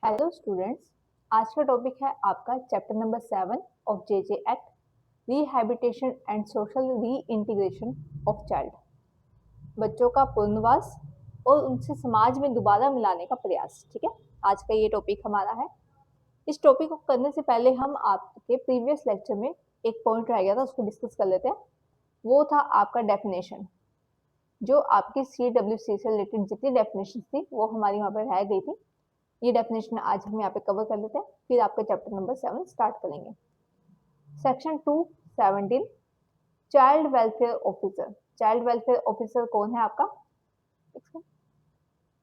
Hello students, आज का topic है आपका chapter number 7 of JJ act, rehabilitation and social reintegration of child. बच्चों का पुनर्वास और उनसे समाज में दोबारा मिलाने का प्रयास। ठीक है, आज का ये टॉपिक हमारा है। इस टॉपिक को करने से पहले हम आपके प्रीवियस लेक्चर में एक पॉइंट रह गया था, उसको डिस्कस कर लेते हैं। वो था आपका डेफिनेशन। जो आपकी CWC से रिलेटेड जितनी डेफिनेशन थी वो हमारी वहाँ पर रह गई थी। ये डेफिनेशन आज हम यहाँ पे कवर कर लेते हैं, फिर आपका चैप्टर नंबर 7 स्टार्ट करेंगे। Section 217, child welfare officer. Child welfare officer कौन है आपका?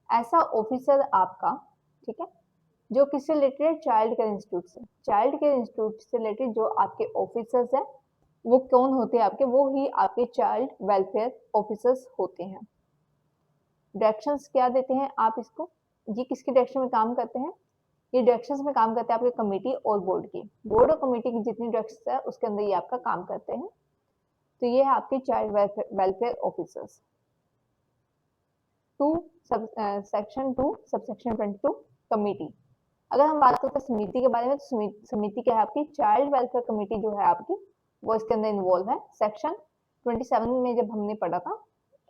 ऐसा ऑफिसर आपका, ठीक है, जो किससे रिलेटेड? चाइल्ड केयर इंस्टीट्यूट से। चाइल्ड केयर इंस्टीट्यूट से रिलेटेड जो आपके ऑफिसर्स हैं वो कौन होते हैं आपके? वो ही आपके चाइल्ड वेलफेयर ऑफिसर्स होते हैं। डायरेक्शंस क्या देते हैं आप इसको? ये किसके डायरेक्शन में काम करते हैं? ये डायरेक्शंस में काम करते हैं आपके कमेटी और बोर्ड की। बोर्ड और कमेटी की जितनी डायरेक्शंस है उसके अंदर ये आपका काम करते हैं। तो ये है आपके child welfare officers. Section 2 subsection 22 committee. अगर हम बात करते हैं समिति के बारे में, तो समिति क्या है आपकी? चाइल्ड वेलफेयर कमेटी जो है आपकी वो इसके अंदर इन्वॉल्व है। सेक्शन 27 में जब हमने पढ़ा था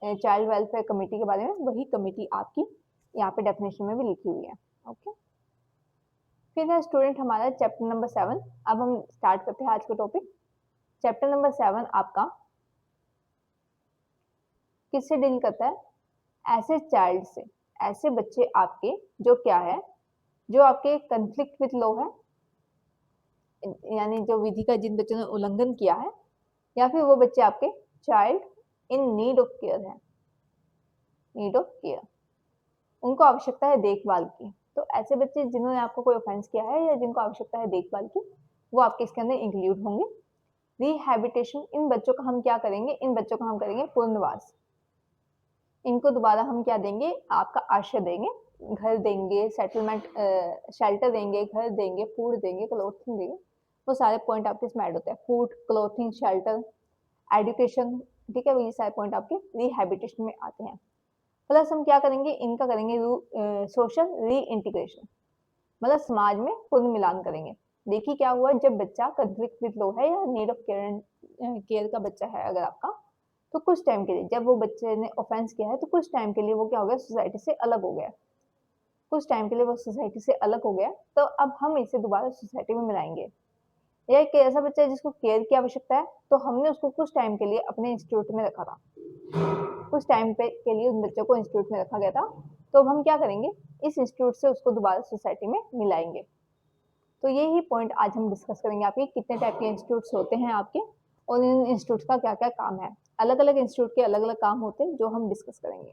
चाइल्ड वेलफेयर कमेटी के बारे में, वही कमेटी आपकी यहाँ पे डेफिनेशन में भी लिखी हुई है। ओके, फिर है स्टूडेंट हमारा चैप्टर नंबर 7। अब हम स्टार्ट करते हैं आज का टॉपिक। चैप्टर नंबर 7 आपका किससे डील करता है? ऐसे चाइल्ड से, ऐसे बच्चे आपके जो क्या है, जो आपके कंफ्लिक्ट विद लॉ है, यानी जो विधि का जिन बच्चों ने उल्लंघन किया है, या फिर वो बच्चे आपके child in need of care है। नीड ऑफ केयर, उनको आवश्यकता है देखभाल की। तो ऐसे बच्चे जिन्होंने आपको कोई ऑफेंस किया है या जिनको आवश्यकता है देखभाल की, वो आपके इसके अंदर इंक्लूड होंगे। रिहैबिटेशन, इन बच्चों का हम क्या करेंगे? इन बच्चों का हम करेंगे पुनर्वास। इनको दोबारा हम क्या देंगे? आपका आश्रय देंगे, घर देंगे, सेटलमेंट शेल्टर देंगे, घर देंगे, फूड देंगे, क्लोथिंग देंगे। वो सारे पॉइंट आपके इसमें ऐड होते हैं, फूड, क्लोथिंग, शेल्टर, एजुकेशन। ठीक है, वो ये सारे पॉइंट आपके रिहैबिटेशन में आते हैं। प्लस हम क्या करेंगे? इनका करेंगे सोशल रीइंटीग्रेशन, मतलब समाज में पुनर्मिलान करेंगे। देखिए क्या हुआ, जब बच्चा कंफ्लिक्ट विद लॉ है या नीड ऑफ केयर का बच्चा है अगर आपका, तो कुछ टाइम के लिए, जब वो बच्चे ने ऑफेंस किया है तो कुछ टाइम के लिए वो क्या हो गया? सोसाइटी से अलग हो गया। कुछ टाइम के लिए वो सोसाइटी से अलग हो गया, तो अब हम इसे दोबारा सोसाइटी में मिलाएंगे। या एक ऐसा बच्चा है जिसको केयर की आवश्यकता है, तो हमने उसको कुछ टाइम के लिए अपने इंस्टीट्यूट में रखा था। कुछ टाइम पे के लिए उन बच्चों को इंस्टीट्यूट में रखा गया था, तो अब हम क्या करेंगे? इस इंस्टीट्यूट से उसको दोबारा सोसाइटी में मिलाएंगे। तो ये ही पॉइंट आज हम डिस्कस करेंगे, आपके कितने टाइप के इंस्टीट्यूट्स होते हैं आपके, और इन इंस्टीट्यूट्स का क्या क्या काम है। अलग अलग इंस्टीट्यूट के अलग अलग काम होते हैं जो हम डिस्कस करेंगे।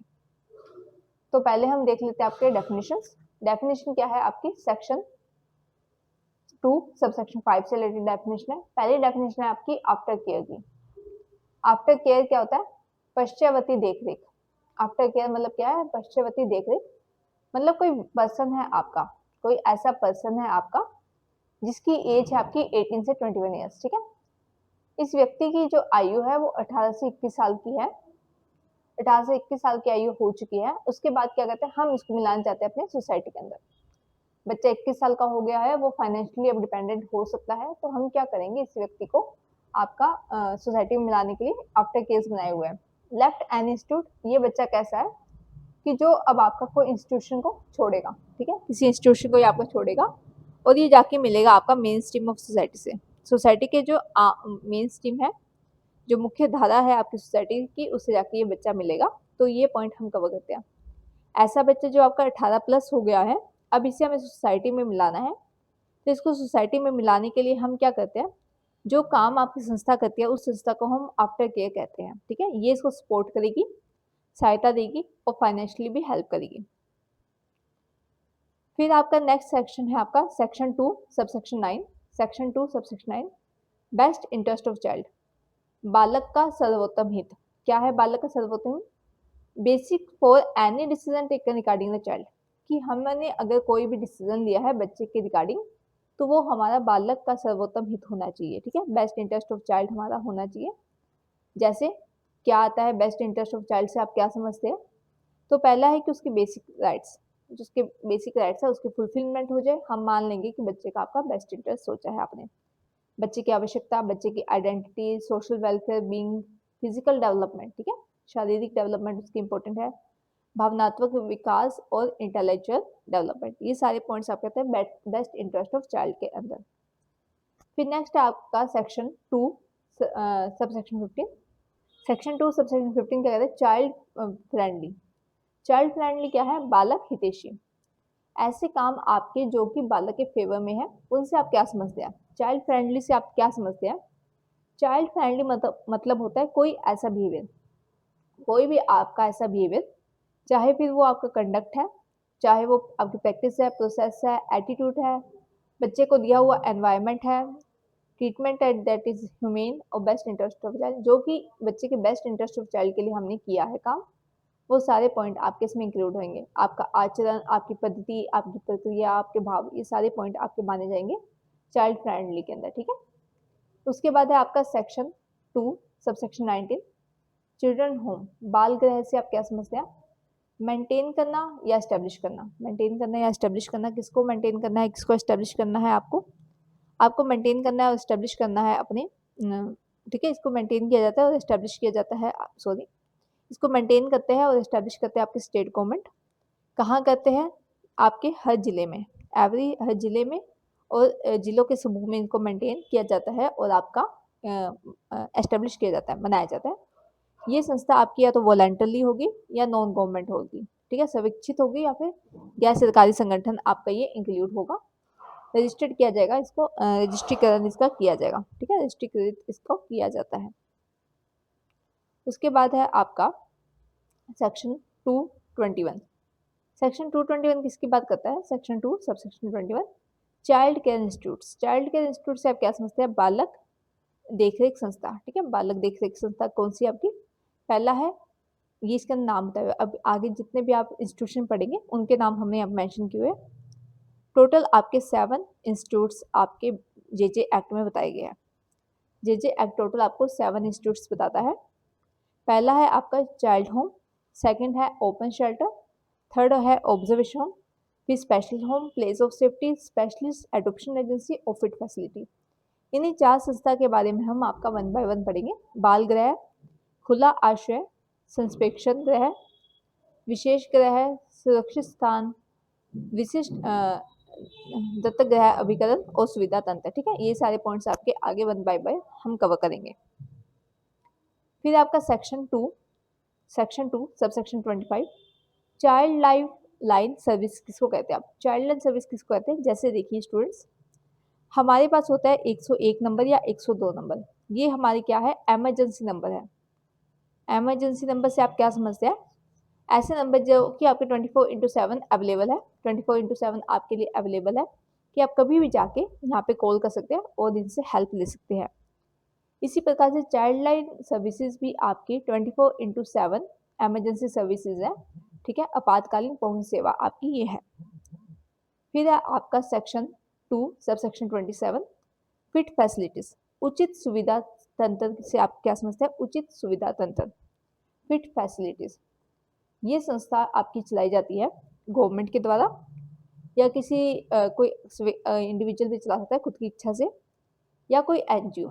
तो पहले हम देख लेते हैं आपके डेफिनेशंस। डेफिनेशन क्या है आपकी? सेक्शन 2 सबसेक्शन 5 से रिलेटेड डेफिनेशन है। पहली डेफिनेशन है आपकी आफ्टर केयर की। आफ्टर केयर क्या होता है? पश्चावर्ती देखरेख। आफ्टर केयर मतलब क्या है? पश्चावर्ती देखरेख, मतलब कोई पर्सन है आपका, कोई ऐसा पर्सन है आपका जिसकी एज है आपकी 18 से 21 ईयर्स। ठीक है, इस व्यक्ति की जो आयु है वो 18 से 21 साल की है। 18 से 21 साल की आयु हो चुकी है, उसके बाद क्या कहते हैं? हम इसको मिलाना चाहते हैं अपने सोसाइटी के अंदर। बच्चा 21 साल का हो गया है, वो फाइनेंशियली अब डिपेंडेंट हो सकता है, तो हम क्या करेंगे? इस व्यक्ति को आपका सोसाइटी में मिलाने के लिए आफ्टर केस बनाए हुए हैं। लेफ्ट एन इंस्टीट्यूट, ये बच्चा कैसा है कि जो अब आपका कोई इंस्टीट्यूशन को छोड़ेगा। ठीक है, किसी इंस्टीट्यूशन को ये आपका छोड़ेगा और ये जाके मिलेगा आपका मेन स्ट्रीम ऑफ सोसाइटी से। सोसाइटी के जो मेन स्ट्रीम है, जो मुख्य धारा है आपकी सोसाइटी की, उससे जाके ये बच्चा मिलेगा। तो ये पॉइंट हम कवर करते हैं। ऐसा बच्चा जो आपका 18 प्लस हो गया है, अब इसे हमें सोसाइटी में मिलाना है। तो इसको सोसाइटी में मिलाने के लिए हम क्या करते हैं? जो काम आपकी संस्था करती है उस संस्था को हम आफ्टर केयर कहते हैं। ठीक है, ये इसको सपोर्ट करेगी, सहायता देगी और फाइनेंशियली भी हेल्प करेगी। फिर आपका नेक्स्ट सेक्शन है आपका section 2 subsection 9। Section 2 subsection 9, best interest of child, बालक का सर्वोत्तम हित। क्या है बालक का सर्वोत्तम हित? Basic for any decision taken regarding the child, कि हमने अगर कोई भी डिसीजन लिया है बच्चे के रिगार्डिंग, तो वो हमारा बालक का सर्वोत्तम हित होना चाहिए। ठीक है, बेस्ट इंटरेस्ट ऑफ चाइल्ड हमारा होना चाहिए। जैसे क्या आता है बेस्ट इंटरेस्ट ऑफ चाइल्ड से, आप क्या समझते हैं? तो पहला है कि उसकी बेसिक राइट्स, जो उसके बेसिक राइट्स है उसकी फुलफिलमेंट हो जाए, हम मान लेंगे कि बच्चे का आपका बेस्ट इंटरेस्ट सोचा है आपने। बच्चे की आवश्यकता, बच्चे की identity, social welfare, being, physical development, ठीक है, शारीरिक डेवलपमेंट उसकी इंपॉर्टेंट है, भावनात्मक विकास और इंटेलेक्चुअल डेवलपमेंट, ये सारे पॉइंट्स आप कहते हैं बेस्ट इंटरेस्ट ऑफ चाइल्ड के अंदर। फिर नेक्स्ट है आपका सेक्शन 2 सबसेक्शन 15। सेक्शन 2 सबसेक्शन 15 क्या कहते हैं, चाइल्ड फ्रेंडली। चाइल्ड फ्रेंडली क्या है, बालक हितैषी। ऐसे काम आपके जो कि बालक के फेवर में है, उनसे आप क्या समझते हैं? चाइल्ड फ्रेंडली से आप क्या समझते हैं? चाइल्ड फ्रेंडली मतलब होता है कोई ऐसा बिहेवियर, कोई भी आपका ऐसा बिहेवियर, चाहे फिर वो आपका कंडक्ट है, चाहे वो आपकी प्रैक्टिस है, प्रोसेस है, एटीट्यूड है, बच्चे को दिया हुआ एनवायरनमेंट है, treatment at that is humane और बेस्ट इंटरेस्ट ऑफ चाइल्ड, जो कि बच्चे के बेस्ट इंटरेस्ट ऑफ चाइल्ड के लिए हमने किया है काम, वो सारे पॉइंट आपके इसमें इंक्लूड होंगे। आपका आचरण, आपकी पद्धति, आपकी प्रक्रिया, आपके भाव, ये सारे पॉइंट आपके माने जाएंगे चाइल्ड फ्रेंडली के अंदर, ठीक है। उसके बाद है आपका सेक्शन 2 सबसेक्शन 19, चिल्ड्रन होम, बाल गृह से आप क्या समझते हैं? मेंटेन करना या एस्टेब्लिश करना। मेंटेन करना या एस्टेब्लिश करना, किसको मेंटेन करना है, किसको एस्टेब्लिश करना है? आपको मेंटेन करना है और एस्टेब्लिश करना है अपने, ठीक है, इसको मेंटेन किया जाता है और एस्टेब्लिश किया जाता है, सॉरी, इसको मेंटेन करते हैं और एस्टेब्लिश करते हैं आपके स्टेट गवर्नमेंट। कहाँ करते हैं? आपके हर जिले में, हर जिले में और जिलों के समूह में इनको मेंटेन किया जाता है और आपका एस्टेब्लिश किया जाता है, बनाया जाता है। ये संस्था आपकी या तो वॉलंटरली होगी या नॉन गवर्नमेंट होगी, ठीक है, स्वेच्छित होगी या फिर गैर सरकारी संगठन आपका ये इंक्लूड होगा। रजिस्टर्ड किया जाएगा, इसको रजिस्ट्रीकरण इसका किया जाएगा, ठीक है, रजिस्ट्रीकृत इसको किया जाता है। उसके बाद है आपका सेक्शन 221। सेक्शन 221 किसकी बात करता है? Section 2 subsection 21, child care institutes. Child care institute से आप क्या समझते हैं? बालक देखरेख संस्था, ठीक है, बालक देखरेख संस्था कौन सी आपकी? पहला है, ये इसका नाम बताया हुआ है, अब आगे जितने भी आप इंस्टीट्यूशन पढ़ेंगे उनके नाम हमने अब मेंशन किए हुए। टोटल आपके 7 इंस्टीट्यूट्स आपके जेजे एक्ट में बताए गए हैं। जेजे एक्ट टोटल आपको 7 इंस्टीट्यूट्स बताता है। पहला है आपका चाइल्ड होम, सेकंड है ओपन शेल्टर, थर्ड है ऑब्जर्वेशन होम, फिर special home, place of safety, specialist adoption agency और फिट फैसिलिटी। इन्हीं 4 संस्था के बारे में हम आपका 1 बाय 1 पढ़ेंगे। बाल गृह, खुला आश्रय, संप्रेक्षण गृह, विशेष गृह, सुरक्षित स्थान, विशिष्ट दत्तक गृह अभिकरण और सुविधा तंत्र, ठीक है, ये सारे पॉइंट्स आपके आगे 1 बाय 1 हम कवर करेंगे। फिर आपका section 2 subsection 25, child life line service किसको कहते हैं? आप चाइल्ड लाइन सर्विस किसको कहते हैं? जैसे देखिए स्टूडेंट्स, हमारे पास होता है 101 नंबर या 102 नंबर, ये हमारी क्या है? एमरजेंसी नंबर है। एमरजेंसी नंबर से आप क्या समझते हैं? ऐसे नंबर जो कि आपके 24/7 अवेलेबल है, 24/7 आपके लिए अवेलेबल है कि आप कभी भी जाके यहाँ पे कॉल कर सकते हैं और इनसे हेल्प ले सकते हैं। इसी प्रकार से चाइल्ड लाइन सर्विसेज भी आपकी 24/7 एमरजेंसी सर्विसेज है, ठीक है, आपातकालीन पहुंच सेवा आपकी ये है। फिर है आपका सेक्शन 2 सबसेक्शन 27, फिट फैसिलिटीज, उचित सुविधा तंत्र से आप क्या समझते हैं? उचित सुविधा तंत्र, फिट फैसिलिटीज, ये संस्था आपकी चलाई जाती है गवर्नमेंट के द्वारा या किसी कोई इंडिविजुअल भी चला सकता है खुद की इच्छा से, या कोई एनजीओ।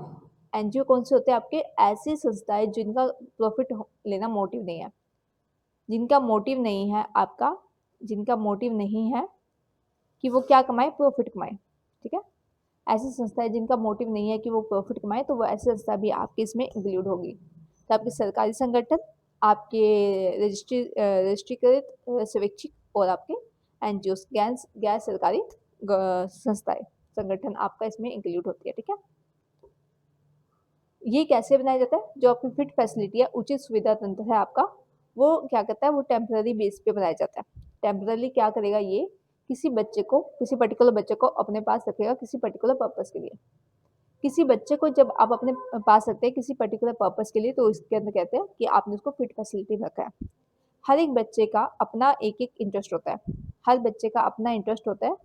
एनजीओ कौन से होते हैं आपके? ऐसी संस्थाएं जिनका प्रॉफिट लेना मोटिव नहीं है, जिनका मोटिव नहीं है आपका, जिनका मोटिव नहीं है कि वो क्या कमाए, प्रॉफिट कमाए, ठीक है, ऐसी संस्थाएं जिनका मोटिव नहीं है कि वो प्रॉफिट कमाए, तो वो ऐसी संस्था भी आपके इसमें इंक्लूड होगी। तो आपके सरकारी संगठन, आपके रजिस्ट्रीकृत स्वैच्छिक और आपके एनजीओ गैर सरकारी संस्थाएं संगठन आपका इसमें इंक्लूड होती है, ठीक है। ये कैसे बनाया जाता है? जो आपकी फिट फैसिलिटी है, उचित सुविधा तंत्र है आपका, वो क्या करता है? वो टेम्पररी बेस पे बनाया जाता है। टेम्पररी क्या करेगा? ये किसी बच्चे को, किसी पर्टिकुलर बच्चे को अपने पास रखेगा किसी पर्टिकुलर पर्पस के लिए। किसी बच्चे को जब आप अपने पास रखते हैं किसी पर्टिकुलर पर्पस के लिए, तो इसके अंदर कहते हैं कि आपने उसको फिट फैसिलिटी में रखा है। हर एक बच्चे का अपना एक एक इंटरेस्ट होता है, हर बच्चे का अपना इंटरेस्ट होता है।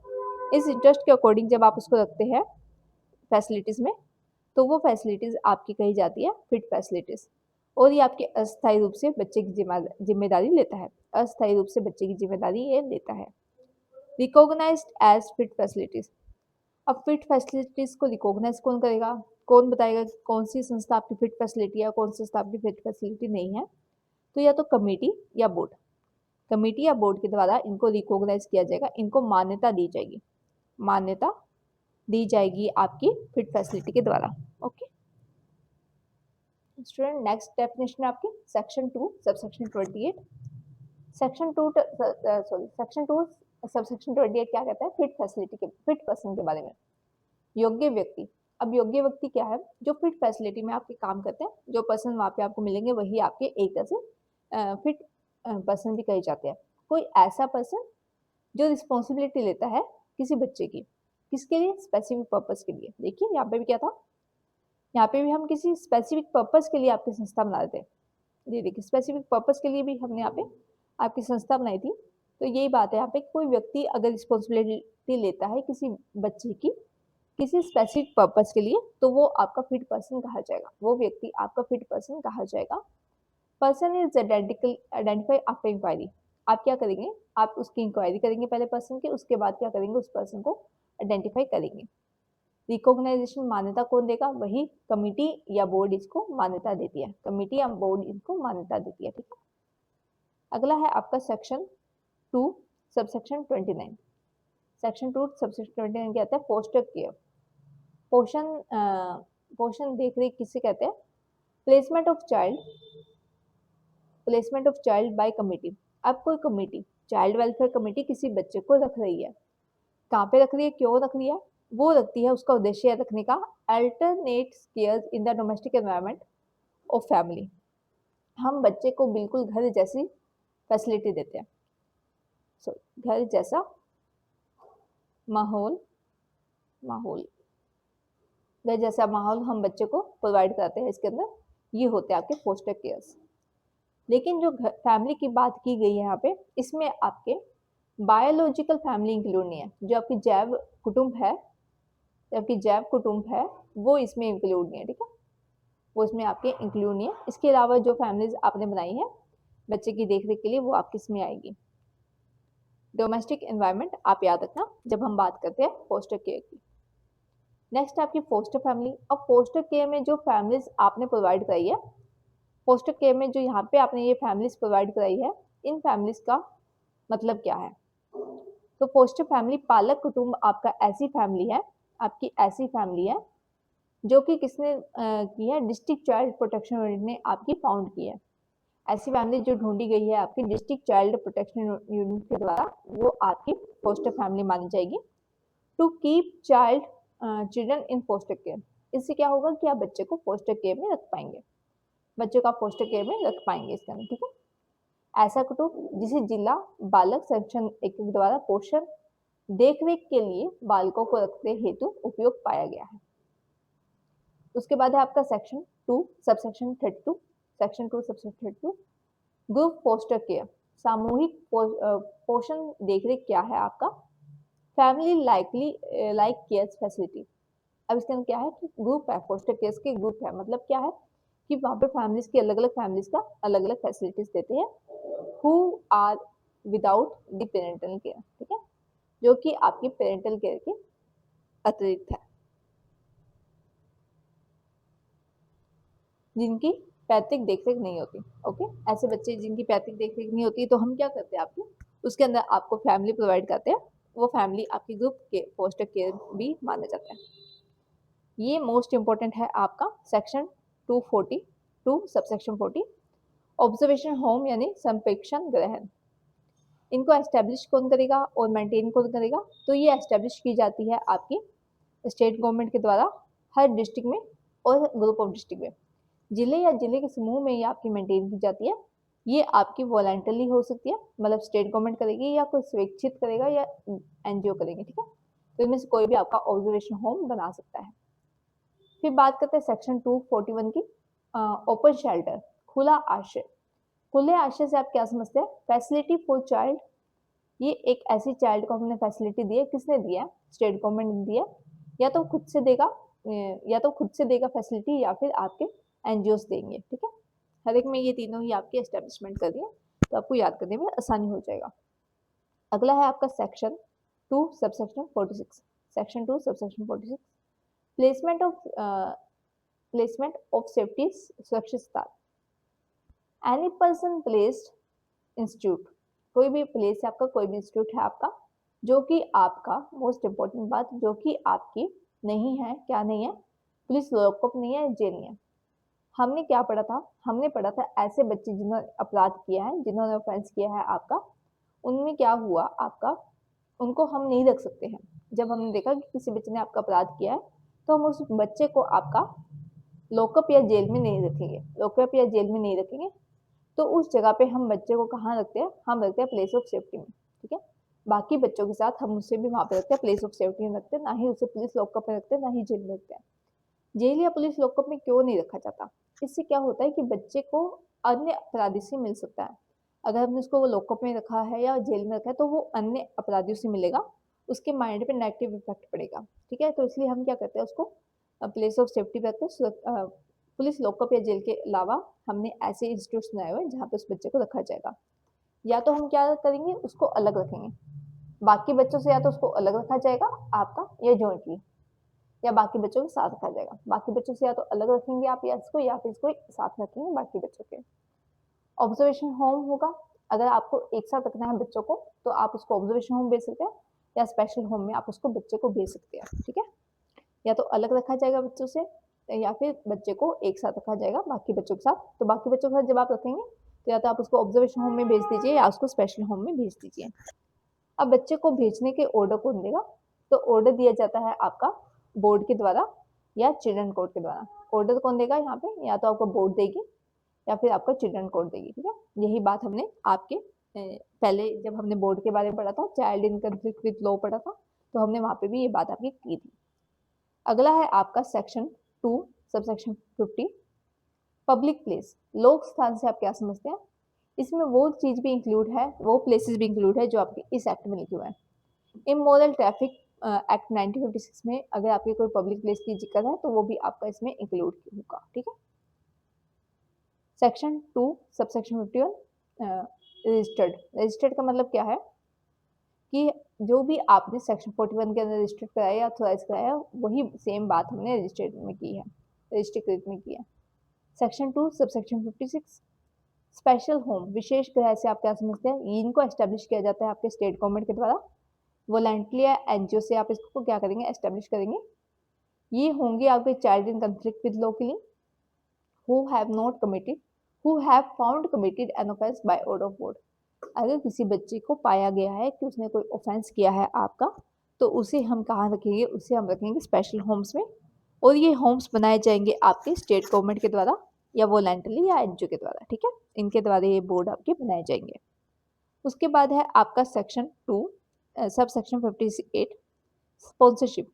इस इंटरेस्ट के अकॉर्डिंग जब आप उसको रखते हैं फैसिलिटीज़ में, तो वो फैसिलिटीज़ आपकी कही जाती है फिट फैसिलिटीज़, और ये आपके अस्थायी रूप से बच्चे की जिम्मेदारी लेता है, अस्थायी रूप से बच्चे की जिम्मेदारी ये लेता है। Recognised as fit facilities. अब फिट फैसिलिटीज को रिकॉग्नाइज कौन करेगा, कौन बताएगा कि कौन सी संस्था आपकी फिट फैसिलिटी है, कौन सी संस्था आपकी फिट फैसिलिटी नहीं है? तो या तो कमेटी या बोर्ड, कमेटी या बोर्ड के द्वारा इनको रिकॉग्नाइज किया जाएगा, इनको मान्यता दी जाएगी, मान्यता दी जाएगी आपकी फिट फैसिलिटी के द्वारा। ओके स्टूडेंट, नेक्स्ट डेफिनेशन आपकी section 2 subsection 28। Section 2 section 2 subsection 28 क्या कहता है? फिट फैसिलिटी के, फिट पर्सन के बारे में। योग्य व्यक्ति। अब योग्य व्यक्ति क्या है? जो फिट फैसिलिटी में आपके काम करते हैं, जो पर्सन वहाँ पे आपको मिलेंगे वही आपके एक तरह से फिट पर्सन भी कहे जाते हैं। कोई ऐसा पर्सन जो रिस्पॉन्सिबिलिटी लेता है किसी बच्चे की, किसके लिए? स्पेसिफिक पर्पस के लिए। देखिए यहाँ पे भी क्या था, यहाँ पे भी हम किसी स्पेसिफिक पर्पस के लिए आपकी संस्था बना रहे थे। ये देखिए स्पेसिफिक पर्पस के लिए भी हमने यहाँ पे आपकी संस्था बनाई थी। तो यही बात है यहाँ पे, कोई व्यक्ति अगर रिस्पॉन्सिबिलिटी लेता है किसी बच्चे की किसी स्पेसिफिक पर्पस के लिए, तो वो आपका फिट पर्सन कहा जाएगा, वो व्यक्ति आपका फिट पर्सन कहा जाएगा। Person is identify after inquiry. आप क्या करेंगे? आप उसकी इंक्वायरी करेंगे पहले पर्सन की, उसके बाद क्या करेंगे? उस पर्सन को आइडेंटिफाई करेंगे। रिकॉग्नाइजेशन, मान्यता कौन देगा? वही कमिटी या बोर्ड इसको मान्यता देती है, कमिटी या बोर्ड इसको मान्यता देती है। ठीक है, अगला है आपका सेक्शन 2 सबसेक्शन 29। सेक्शन 2 सबसेक्शन 29 क्या आता है? Foster care. पोषण पोषण देख रेख किसे कहते हैं? Placement of child, placement of child by committee. अब कोई कमिटी, चाइल्ड वेलफेयर कमेटी किसी बच्चे को रख रही है, कहाँ पे रख रही है, क्यों रख रही है? वो रखती है, उसका उद्देश्य है रखने का alternate care in the domestic environment of family. हम बच्चे को बिल्कुल घर जैसी फैसिलिटी देते हैं, घर जैसा माहौल, माहौल घर जैसा माहौल हम बच्चे को प्रोवाइड करते हैं। इसके अंदर ये होते हैं आपके फोस्टर केयर्स। लेकिन जो फैमिली की बात की गई है यहाँ पे, इसमें आपके बायोलॉजिकल फैमिली इंक्लूड नहीं है। जो आपकी जैव कुटुंब है, जो आपकी जैव कुटुंब है वो इसमें इंक्लूड नहीं है। ठीक है, वो इसमें आपके इंक्लूड नहीं है। इसके अलावा जो फैमिलीज आपने बनाई है बच्चे की देखरेख के लिए, वो आपकी इसमें आएगी। डोमेस्टिक एनवायरनमेंट आप याद रखना जब हम बात करते हैं फोस्टर केयर की। नेक्स्ट आपकी फोस्टर फैमिली। अब फोस्टर केयर में जो फैमिलीज आपने प्रोवाइड कराई है, फोस्टर केयर में जो यहाँ पे आपने ये फैमिलीज प्रोवाइड कराई है, इन फैमिलीज का मतलब क्या है? तो फोस्टर फैमिली, पालक कुटुंब आपका ऐसी फैमिली है, आपकी ऐसी फैमिली है जो कि किसने की है? डिस्ट्रिक्ट चाइल्ड प्रोटेक्शन यूनिट ने आपकी फाउंड की है। ऐसी फैमिली जो ढूंढी गई है आपकी डिस्ट्रिक्ट चाइल्ड प्रोटेक्शन यूनिट के द्वारा, वो आपकी फोस्टर फैमिली मानी जाएगी। To keep child children in foster care. इससे क्या होगा कि आप बच्चे को फोस्टर केयर में रख पाएंगे, बच्चों का फोस्टर केयर में रख पाएंगे इसके अंदर। ठीक है, ऐसा कुटुंब जिसे जिला बालक संरक्षण एक के द्वारा पोषण देखरेख के लिए बालकों को रखते हेतु उपयोग पाया गया है। उसके बाद है आपका section 2 subsection 32। Section 2 subsection 32 group foster care. सामूहिक पोषण देखरेख क्या है आपका? Family like care facility. अब इसके अंदर क्या है कि ग्रुप है, फोस्टर केयर के ग्रुप है। मतलब क्या है कि वहाँ पे फैमिलीज की अलग अलग फैमिलीज का अलग अलग फैसिलिटीज देते हैं, who are without the parental care. ठीक है, जो कि आपकी पेरेंटल केयर के अतिरिक्त है, जिनकी पैतृक देखरेख नहीं होती। ओके, ऐसे बच्चे जिनकी पैतृक देखरेख नहीं होती, तो हम क्या करते हैं आपके उसके अंदर आपको फैमिली प्रोवाइड करते हैं। वो फैमिली आपकी ग्रुप के फोस्टर केयर भी माना जाता है। ये मोस्ट इंपॉर्टेंट है आपका सेक्शन 242 सबसेक्शन 40। ऑब्जर्वेशन होम यानी संप्रेक्षण ग्रहण, इनको एस्टेब्लिश कौन करेगा और मेंटेन कौन करेगा? तो ये एस्टेब्लिश की जाती है आपकी स्टेट गवर्नमेंट के द्वारा हर डिस्ट्रिक्ट में और ग्रुप ऑफ डिस्ट्रिक्ट में। जिले या जिले के समूह में ये आपकी मेंटेन की जाती है। ये आपकी वॉलंटरली हो सकती है, मतलब स्टेट गवर्नमेंट करेगी या कोई स्वेच्छित करेगा या एनजीओ करेंगे। ठीक है, तो इनमें से कोई भी आपका ऑब्जर्वेशन होम बना सकता है। फिर बात करते हैं सेक्शन 241 की, ओपन शेल्टर, खुला आश्रय। खुले आश्रय से आप क्या समझते हैं? Facility for child. ये एक ऐसी चाइल्ड को हमने फैसिलिटी दी है, किसने दिया है? स्टेट गवर्नमेंट ने दिया, या तो खुद से देगा, या तो खुद से देगा फैसिलिटी, या फिर आपके एनजीओस देंगे। ठीक है, हर एक में ये तीनों ही आपके एस्टेब्लिशमेंट कर दिए, तो आपको याद करने में आसानी हो जाएगा। अगला है आपका section 2 subsection 46. Section 2 subsection 46. Placement of safety सुरक्षित स्थान. Any person placed इंस्टीट्यूट, कोई भी प्लेस है आपका, कोई भी इंस्टीट्यूट है आपका, जो कि आपका, मोस्ट इंपॉर्टेंट बात, जो कि आपकी नहीं है, क्या नहीं है, पुलिस लॉकअप नहीं है, जेल नहीं है. हमने क्या पढ़ा था? हमने पढ़ा था ऐसे बच्चे जिन्होंने अपराध किया है, जिन्होंने ऑफेंस किया है आपका, उनमें क्या हुआ आपका, उनको हम नहीं रख सकते हैं. जब हमने देखा कि किसी बच्चे ने आपका अपराध किया है, तो हम उस बच्चे को आपका लॉकअप या जेल में नहीं रखेंगे. लॉकअप या जेल में नहीं रखेंगे, तो उस जगह पे हम बच्चे को कहाँ रखते हैं? हम रखते हैं प्लेस ऑफ सेफ्टी में. ठीक है, बाकी बच्चों के साथ हम उसे भी वहाँ पे रखते हैं, प्लेस ऑफ सेफ्टी में रखते हैं, ना ही उसे पुलिस लॉकअप में रखते हैं, ना ही जेल में रखते हैं. जेल या पुलिस लॉकअप में क्यों नहीं रखा जाता? इससे क्या होता है कि बच्चे को अन्य अपराधी से मिल सकता है. अगर हमने उसको लॉकअप में रखा है या जेल में रखा है, तो वो अन्य अपराधियों से मिलेगा, उसके माइंड पे नेगेटिव इफेक्ट पड़ेगा. ठीक है, तो इसलिए हम क्या करते हैं, उसको प्लेस ऑफ सेफ्टी पे रखते हैं. पुलिस लॉकअप या जेल के अलावा हमने ऐसे इंस्टीट्यूट्स बनाए हुए हैं जहाँ पे उस बच्चे को रखा जाएगा. या तो हम क्या करेंगे, उसको अलग रखेंगे बाकी बच्चों से, या तो उसको अलग रखा जाएगा आपका, या जॉइंटली, या बाकी बच्चों के साथ रखा जाएगा. बाकी बच्चों से या तो अलग रखेंगे आप या फिर इसको साथ रखेंगे बाकी बच्चों के. ऑब्जर्वेशन होम होगा. अगर आपको एक साथ रखना है बच्चों को, तो आप उसको ऑब्जर्वेशन होम भेज सकते हैं, या स्पेशल होम में आप उसको बच्चे को भेज सकते हैं. ठीक है, या तो अलग रखा जाएगा बच्चों से, या फिर बच्चे को एक साथ रखा जाएगा बाकी बच्चों के साथ. तो बाकी बच्चों के साथ जब आप रखेंगे, तो या तो आप उसको ऑब्जर्वेशन होम में भेज दीजिए, या उसको स्पेशल होम में भेज दीजिए. अब बच्चे को भेजने के ऑर्डर कौन देगा? तो ऑर्डर दिया जाता है आपका बोर्ड के द्वारा या चिल्ड्रन कोर्ट के द्वारा. ऑर्डर कौन देगा यहाँ पे? या तो आपको बोर्ड देगी, या फिर आपका चिल्ड्रन कोर्ट देगी. ठीक है, यही बात हमने आपके पहले जब हमने बोर्ड के बारे में पढ़ा था, child in conflict with law पढ़ा था, तो हमने वहाँ पे भी ये बात आपकी की थी. अगला है आपका सेक्शन 2 सबसेक्शन 50. पब्लिक प्लेस, लोक स्थान से आप क्या समझते हैं? इसमें वो चीज भी इंक्लूड है, वो प्लेसेस भी इंक्लूड है जो आपके इस एक्ट में लिखे हुए हैं. इमोरल ट्रैफिक एक्ट 1956 में अगर आपकी कोई पब्लिक प्लेस की जिक्र है, तो वो भी आपका इसमें इंक्लूड होगा. ठीक है, सेक्शन 2 सबसेक्शन 51. रजिस्टर्ड. रजिस्टर्ड का मतलब क्या है कि जो भी आपने सेक्शन 41 के अंदर रजिस्टर कराया या ऑथराइज कराया, वही सेम बात हमने रजिस्टर्ड में की है, रजिस्ट्रेट में की है. Section 2 subsection 56. स्पेशल होम, विशेष गृह से आप क्या समझते हैं? इनको एस्टेब्लिश किया जाता है आपके स्टेट गवर्नमेंट के द्वारा, वॉलंटरी या एनजीओ से आप इसको क्या करेंगे, एस्टेब्लिश करेंगे. ये होंगे आपके child in conflict with law के लिए, who have not committed, who have found committed an offense by order of board. अगर किसी बच्चे को पाया गया है कि उसने कोई ऑफेंस किया है आपका, तो उसे हम कहाँ रखेंगे? उसे हम रखेंगे स्पेशल होम्स में, और ये होम्स बनाए जाएंगे आपके स्टेट गवर्नमेंट के द्वारा या वॉलंटरी या एनजीओ के द्वारा. ठीक है, इनके द्वारा ये बोर्ड आपके बनाए जाएंगे. उसके बाद है आपका section 2 sub section 58. Sponsorship.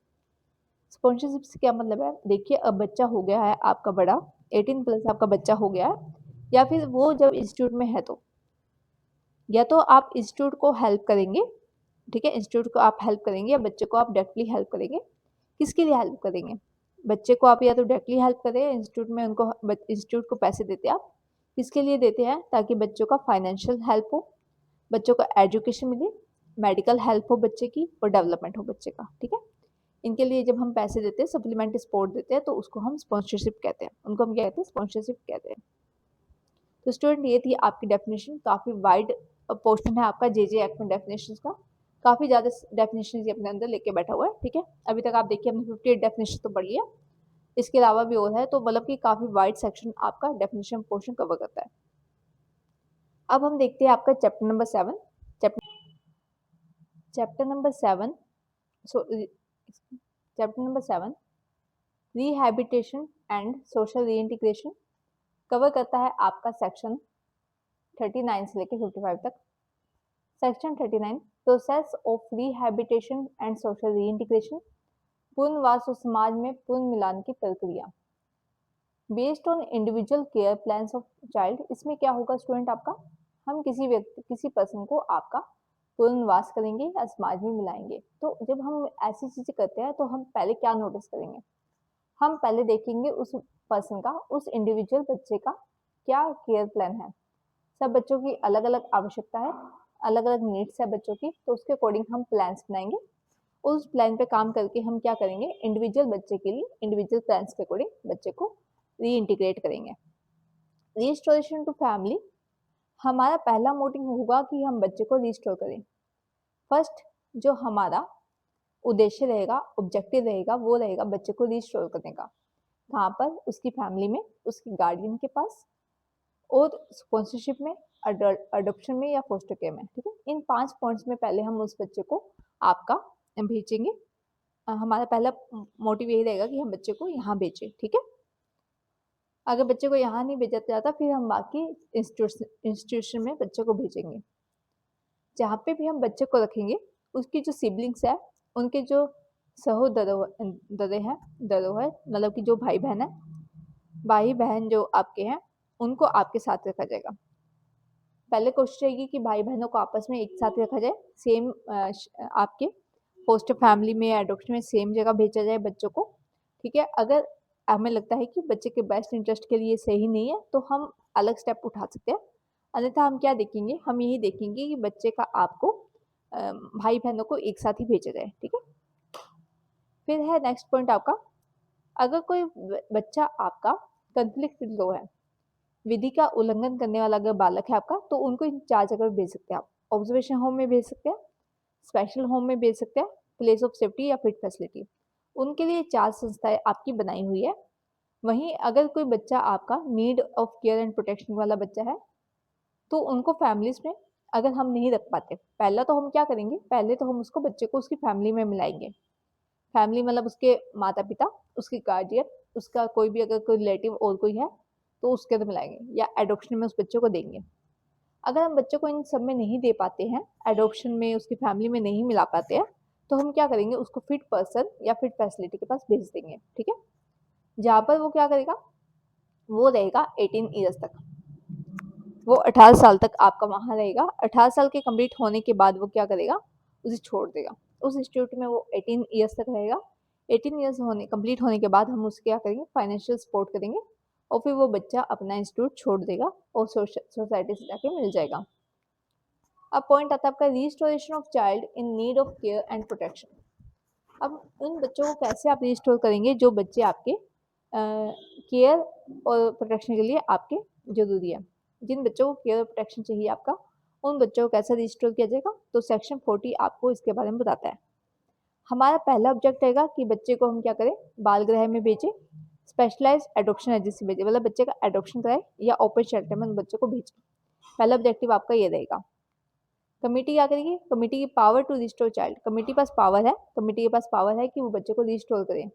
Sponsorship से क्या मतलब है? देखिए, अब बच्चा हो गया है आपका बड़ा, 18 प्लस आपका बच्चा हो गया है, या फिर वो जब इंस्टीट्यूट में है, तो या तो आप इंस्टीट्यूट को हेल्प करेंगे. ठीक है, इंस्टीट्यूट को आप हेल्प करेंगे, या बच्चे को आप डायरेक्टली हेल्प करेंगे. किसके लिए हेल्प करेंगे? बच्चे को आप या तो डायरेक्टली हेल्प करें, इंस्टीट्यूट में उनको, इंस्टीट्यूट को पैसे देते हैं आप. किसके लिए देते हैं? ताकि बच्चों का फाइनेंशियल हेल्प हो, बच्चों को एजुकेशन मिले, मेडिकल हेल्प हो बच्चे की, और डेवलपमेंट हो बच्चे का. ठीक है, इनके लिए जब हम पैसे देते हैं, सप्लीमेंट्री सपोर्ट देते हैं, तो उसको हम स्पॉन्सरशिप कहते हैं, उनको हम क्या कहते हैं? स्पॉन्सरशिप कहते हैं. तो स्टूडेंट, ये थी आपकी डेफिनेशन. काफ़ी वाइड पोर्शन है आपका जेजे एक्ट में डेफिनेशन का, काफ़ी ज़्यादा डेफिनेशन ये अपने अंदर लेके बैठा हुआ है. ठीक है, अभी तक आप देखिए हमने 58 डेफिनेशन तो पढ़ लिया, इसके अलावा भी और है, तो मतलब कि काफ़ी वाइड सेक्शन आपका डेफिनेशन पोर्शन कवर करता है. अब हम देखते हैं आपका chapter number 7. Chapter number 7 chapter number 7 rehabilitation and social reintegration cover करता है आपका सेक्शन 39 से लेकर 55 तक. Section 39 process of rehabilitation and social reintegration, पुनर्वास और समाज में पुनर्मिलान की प्रक्रिया based on individual care plans of child. इसमें क्या होगा स्टूडेंट आपका, हम किसी व्यक्ति, किसी पर्सन को आपका पुनर्वास करेंगे या समाज में मिलाएंगे. तो जब हम ऐसी चीजें करते हैं, तो हम पहले क्या नोटिस करेंगे? हम पहले देखेंगे उस पर्सन का, उस इंडिविजुअल बच्चे का क्या केयर प्लान है. सब बच्चों की अलग अलग आवश्यकता है, अलग अलग नीड्स है बच्चों की, तो उसके अकॉर्डिंग हम प्लान्स बनाएंगे. उस प्लान पे काम करके हम क्या करेंगे, इंडिविजुअल बच्चे के लिए इंडिविजुअल प्लान्स के अकॉर्डिंग बच्चे को रीइंटीग्रेट करेंगे। रीस्टोरेशन टू फैमिली, हमारा पहला मोटिव होगा कि हम बच्चे को रीस्टोर करें। फर्स्ट जो हमारा उद्देश्य रहेगा, ऑब्जेक्टिव रहेगा, वो रहेगा बच्चे को रीस्टोर करने का। कहाँ पर, उसकी फैमिली में, उसकी गार्डियन के पास, और स्पॉन्सरशिप में, अडॉप्शन में या फोस्टर केयर में। ठीक है, इन 5 पॉइंट्स में पहले हम उस बच्चे को आपका भेजेंगे। हमारा पहला मोटिव यही रहेगा कि हम बच्चे को यहाँ भेजें। ठीक है, अगर बच्चे को यहाँ नहीं भेजा जाता फिर हम बाकी इंस्टीट्यूशन में बच्चे को भेजेंगे। जहाँ पे भी हम बच्चे को रखेंगे उसकी जो सिबलिंग्स है, उनके जो सहोदर हैं, दरो है, मतलब कि जो भाई बहन है, भाई बहन जो आपके हैं, उनको आपके साथ रखा जाएगा। पहले कोशिश रहेगी कि भाई बहनों को आपस में एक साथ रखा जाए, सेम आपके फोस्टर फैमिली में, एडॉप्शन में सेम जगह भेजा जाए बच्चों को। ठीक है, अगर हमें लगता है कि बच्चे के बेस्ट इंटरेस्ट के लिए सही नहीं है तो हम अलग स्टेप उठा सकते हैं। अन्यथा हम क्या देखेंगे, हम यही देखेंगे कि बच्चे का आपको भाई बहनों को एक साथ ही भेजा जाए। ठीक है, फिर है नेक्स्ट पॉइंट आपका, अगर कोई बच्चा आपका कंफ्लिक्ट विद लॉ है, विधि का उल्लंघन करने वाला अगर बालक है आपका, तो उनको इन 4 जगह भेज सकते हैं आप। ऑब्जर्वेशन होम में भेज सकते हैं, स्पेशल होम में भेज सकते हैं, प्लेस ऑफ सेफ्टी या फिट फैसिलिटी। उनके लिए 4 संस्थाएं आपकी बनाई हुई है। वहीं अगर कोई बच्चा आपका need of care and protection वाला बच्चा है, तो उनको फैमिलीज में अगर हम नहीं रख पाते, पहला तो हम क्या करेंगे, पहले तो हम उसको बच्चे को उसकी फैमिली में मिलाएंगे। फैमिली मतलब उसके माता पिता, उसके गार्जियन, उसका कोई भी अगर कोई रिलेटिव और कोई है तो उसके अंदर मिलाएंगे, या एडॉप्शन में उस बच्चे को देंगे। अगर हम बच्चे को इन सब में नहीं दे पाते हैं, एडॉप्शन में उसकी फैमिली में नहीं मिला पाते हैं, तो हम क्या करेंगे, उसको फिट पर्सन या फिट फैसिलिटी के पास भेज देंगे। ठीक है, जहाँ पर वो क्या करेगा, वो रहेगा 18 ईयर्स तक, वो 18 साल तक आपका वहाँ रहेगा। 18 साल के कंप्लीट होने के बाद वो क्या करेगा, उसे छोड़ देगा। उस इंस्टीट्यूट में वो 18 ईयर्स तक रहेगा। 18 ईयर्स होने कंप्लीट होने के बाद हम उसके क्या करेंगे, फाइनेंशियल सपोर्ट करेंगे, और फिर वो बच्चा अपना इंस्टीट्यूट छोड़ देगा और सोसाइटी से जाके मिल जाएगा। अब पॉइंट आता है आपका restoration of child in need of care and protection. अब उन बच्चों को कैसे आप रिस्टोर करेंगे जो बच्चे आपके केयर और प्रोटेक्शन के लिए आपके जरूरी है। जिन बच्चों को केयर और प्रोटेक्शन चाहिए आपका, उन बच्चों को कैसे रिस्टोर किया जाएगा, तो सेक्शन 40 आपको इसके बारे में बताता है। हमारा पहला ऑब्जेक्ट रहेगा कि बच्चे को हम क्या करें, बाल गृह में भेजें, स्पेशलाइज एडॉप्शन एजेंसी भेजें, मतलब बच्चे का एडॉप्शन कराए या ओपन शेल्टर में उन बच्चों को भेजें। पहला ऑब्जेक्टिव आपका ये रहेगा। कमेटी क्या करेगी, कमेटी की power to restore child, committee पास पावर है, कमेटी के पास पावर है कि वो बच्चे को रिस्टोर करे।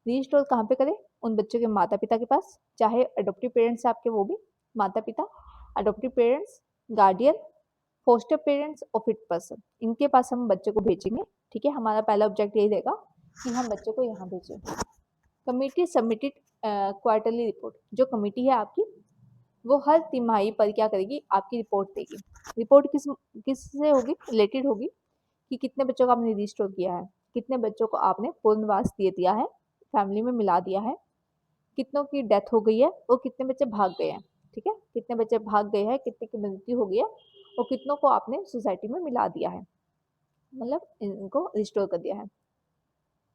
रिस्टोर कहाँ पे करें, उन बच्चों के माता पिता के पास, चाहे अडोप्टिव पेरेंट्स आपके, वो भी माता पिता, adoptive parents, guardian, foster parents और फिट पर्सन, इनके पास हम बच्चे को भेजेंगे। ठीक है, हमारा पहला ऑब्जेक्ट यही रहेगा कि हम बच्चे को यहाँ भेजें। कमेटी सबमिटेड क्वार्टरली रिपोर्ट, जो कमेटी है आपकी वो हर तिमाही पर क्या करेगी, आपकी रिपोर्ट देगी। रिपोर्ट किससे होगी, रिलेटेड होगी कि कितने बच्चों को आपने रिस्टोर किया है, कितने बच्चों को आपने पुनर्वास दे दिया है, फैमिली में मिला दिया है, कितनों की डेथ हो गई है और कितने बच्चे भाग गए हैं। ठीक है, कितने बच्चे भाग गए हैं, कितने की मृत्यु हो गई है, और कितनों को आपने सोसाइटी में मिला दिया है, मतलब इनको रिस्टोर कर दिया है।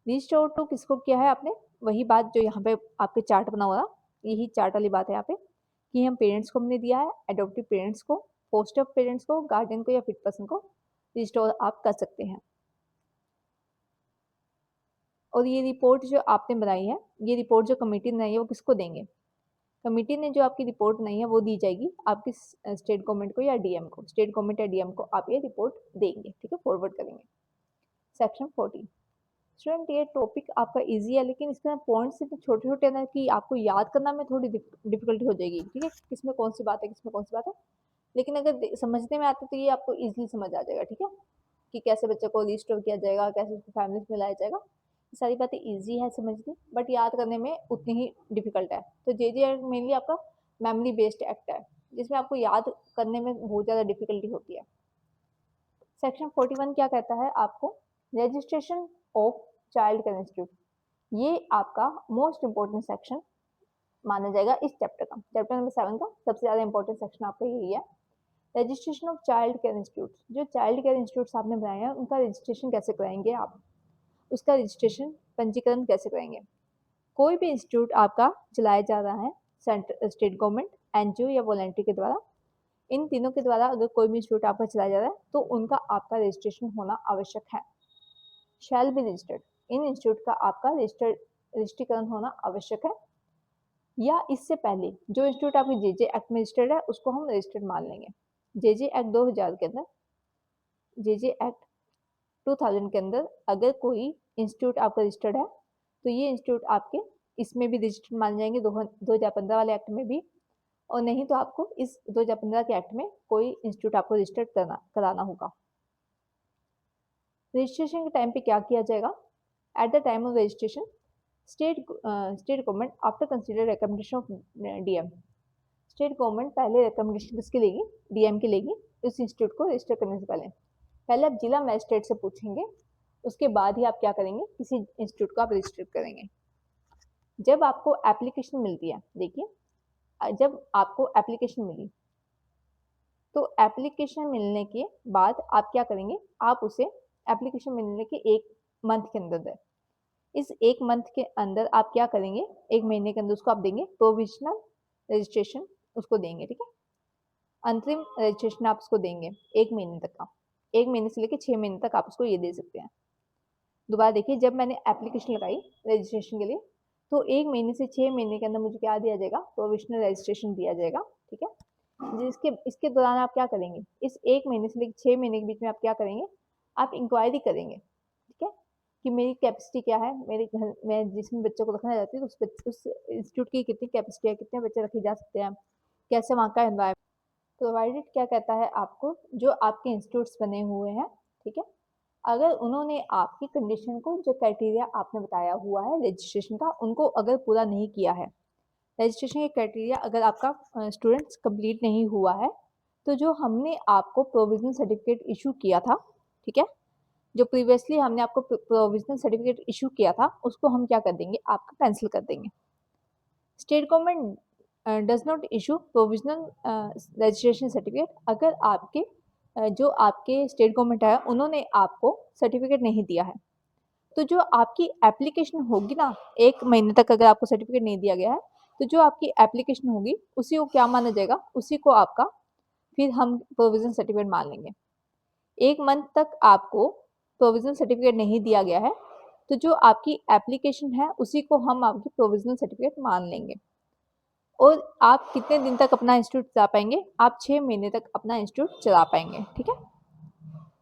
रिस्टोर टू किसको किया है आपने, वही बात जो यहाँ पे आपके चार्ट बना हुआ, यही चार्ट वाली बात है यहाँ पे, कि हम पेरेंट्स को हमने दिया है, एडॉप्टिव पेरेंट्स को, फोस्टर पेरेंट्स को, गार्डियन को या फिट पर्सन को रिस्टोर आप कर सकते हैं। और ये रिपोर्ट जो आपने बनाई है, ये रिपोर्ट जो कमेटी ने बनाई है, वो किसको देंगे, कमेटी ने जो आपकी रिपोर्ट बनाई है वो दी जाएगी आपकी स्टेट गवर्नमेंट को या डीएम को, स्टेट गवर्नमेंट या डीएम को आप ये रिपोर्ट देंगे। ठीक है, फॉरवर्ड करेंगे। सेक्शन 40। स्टूडेंट ये टॉपिक आपका इजी है, लेकिन इसमें पॉइंट्स इतने छोटे छोटे ना कि आपको याद करना में थोड़ी डिफिकल्टी हो जाएगी। ठीक है, किसमें कौन सी बात है, किसमें कौन सी बात है, लेकिन अगर समझने में आते तो ये आपको इजीली समझ आ जाएगा। ठीक है, कि कैसे बच्चे को रिस्टोर किया जाएगा, कैसे उसको फैमिली में लाया जाएगा, ये सारी बातें इजी है समझनी, बट याद करने में उतनी ही डिफिकल्ट है। तो जे मेनली आपका मेमोरी बेस्ड एक्ट है, जिसमें आपको याद करने में बहुत ज़्यादा डिफिकल्टी होती है। सेक्शन 41 क्या कहता है आपको, registration of child care institute, ये आपका मोस्ट इंपॉर्टेंट सेक्शन माना जाएगा इस चैप्टर का, चैप्टर नंबर 7 का सबसे ज़्यादा इंपॉर्टेंट सेक्शन आपका यही है। Registration of child care institute, जो चाइल्ड केयर इंस्टीट्यूट आपने बनाए हैं उनका रजिस्ट्रेशन कैसे कराएंगे आप, उसका रजिस्ट्रेशन पंजीकरण कैसे करेंगे। कोई भी इंस्टीट्यूट आपका चलाया जा रहा है सेंट्रल स्टेट गवर्नमेंट, एनजीओ या वॉलंटरी के द्वारा, इन तीनों के द्वारा अगर कोई भी इंस्टीट्यूट आपका चलाया जा रहा है तो उनका आपका रजिस्ट्रेशन होना आवश्यक है। Shall be registered, in institute का आपका रजिस्ट्रीकरण होना आवश्यक है। या इससे पहले जो इंस्टीट्यूट आपके जेजे एक्ट में रजिस्टर्ड है उसको हम रजिस्टर्ड मान लेंगे। जेजे एक्ट 2000 के अंदर, जेजे एक्ट 2000 के अंदर अगर कोई इंस्टीट्यूट आपका रजिस्टर्ड है तो ये इंस्टीट्यूट आपके इसमें भी रजिस्टर्ड मान जाएंगे 2015 वाले एक्ट में भी, और नहीं तो आपको इस 2015 के एक्ट में कोई इंस्टीट्यूट आपको रजिस्टर्ड कराना होगा। रजिस्ट्रेशन के टाइम पे क्या किया जाएगा। At the time of registration state government after consider recommendation of DM, state government पहले रिकमेंडेशन किसकी लेगी, डीएम की लेगी उस इंस्टीट्यूट को रजिस्टर करने से पहले आप जिला मजिस्ट्रेट से पूछेंगे, उसके बाद ही आप क्या करेंगे, किसी इंस्टीट्यूट को आप रजिस्टर करेंगे। जब आपको एप्लीकेशन मिलती है, देखिए जब आपको एप्लीकेशन मिली तो एप्लीकेशन मिलने के बाद आप क्या करेंगे, आप उसे एप्लीकेशन मिलने के 1 मंथ के अंदर, इस 1 मंथ के अंदर आप क्या करेंगे, 1 महीने के अंदर उसको आप देंगे प्रोविजनल रजिस्ट्रेशन, उसको देंगे, ठीक है। अंतरिम रजिस्ट्रेशन आप उसको देंगे 1 महीने तक का, 1 महीने से लेकर 6 महीने तक आप उसको ये दे सकते हैं। दोबारा देखिए, जब मैंने एप्लीकेशन लगाई रजिस्ट्रेशन के लिए तो 1 महीने से 6 महीने के अंदर मुझे क्या दिया जाएगा, प्रोविजनल रजिस्ट्रेशन दिया जाएगा, ठीक है। इसके दौरान आप क्या करेंगे, इस 1 महीने से लेकर 6 महीने के बीच में आप क्या करेंगे, आप इंक्वायरी करेंगे, ठीक है, कि मेरी कैपेसिटी क्या है, मेरे घर में जिसमें बच्चों को रखना चाहती हूँ उस इंस्टीट्यूट की कितनी कैपेसिटी है, कितने बच्चे रखे जा सकते हैं, कैसे वहाँ का एनवायरमेंट प्रोवाइडेड, क्या कहता है आपको, जो आपके इंस्टीट्यूट्स बने हुए हैं, ठीक है, अगर उन्होंने आपकी कंडीशन को, जो क्राइटेरिया आपने बताया हुआ है रजिस्ट्रेशन का, उनको अगर पूरा नहीं किया है, रजिस्ट्रेशन के क्राइटेरिया अगर आपका स्टूडेंट्स कंप्लीट नहीं हुआ है, तो जो हमने आपको प्रोविजनल सर्टिफिकेट इशू किया था, ठीक है, जो प्रीवियसली हमने आपको प्रोविजनल सर्टिफिकेट इशू किया था उसको हम क्या कर देंगे, आपका कैंसिल कर देंगे। State government does not issue provisional registration certificate, अगर आपके जो आपके स्टेट गवर्नमेंट है उन्होंने आपको सर्टिफिकेट नहीं दिया है, तो जो आपकी एप्लीकेशन होगी ना, 1 महीने तक अगर आपको सर्टिफिकेट नहीं दिया गया है तो जो आपकी एप्लीकेशन होगी उसी को क्या माना जाएगा, उसी को आपका फिर हम प्रोविजनल सर्टिफिकेट मान लेंगे। 1 मंथ तक आपको प्रोविजनल सर्टिफिकेट नहीं दिया गया है तो जो आपकी एप्लीकेशन है उसी को हम आपकी प्रोविजनल सर्टिफिकेट मान लेंगे। और आप कितने दिन तक अपना इंस्टीट्यूट चला पाएंगे, आप 6 महीने तक अपना इंस्टीट्यूट चला पाएंगे, ठीक है।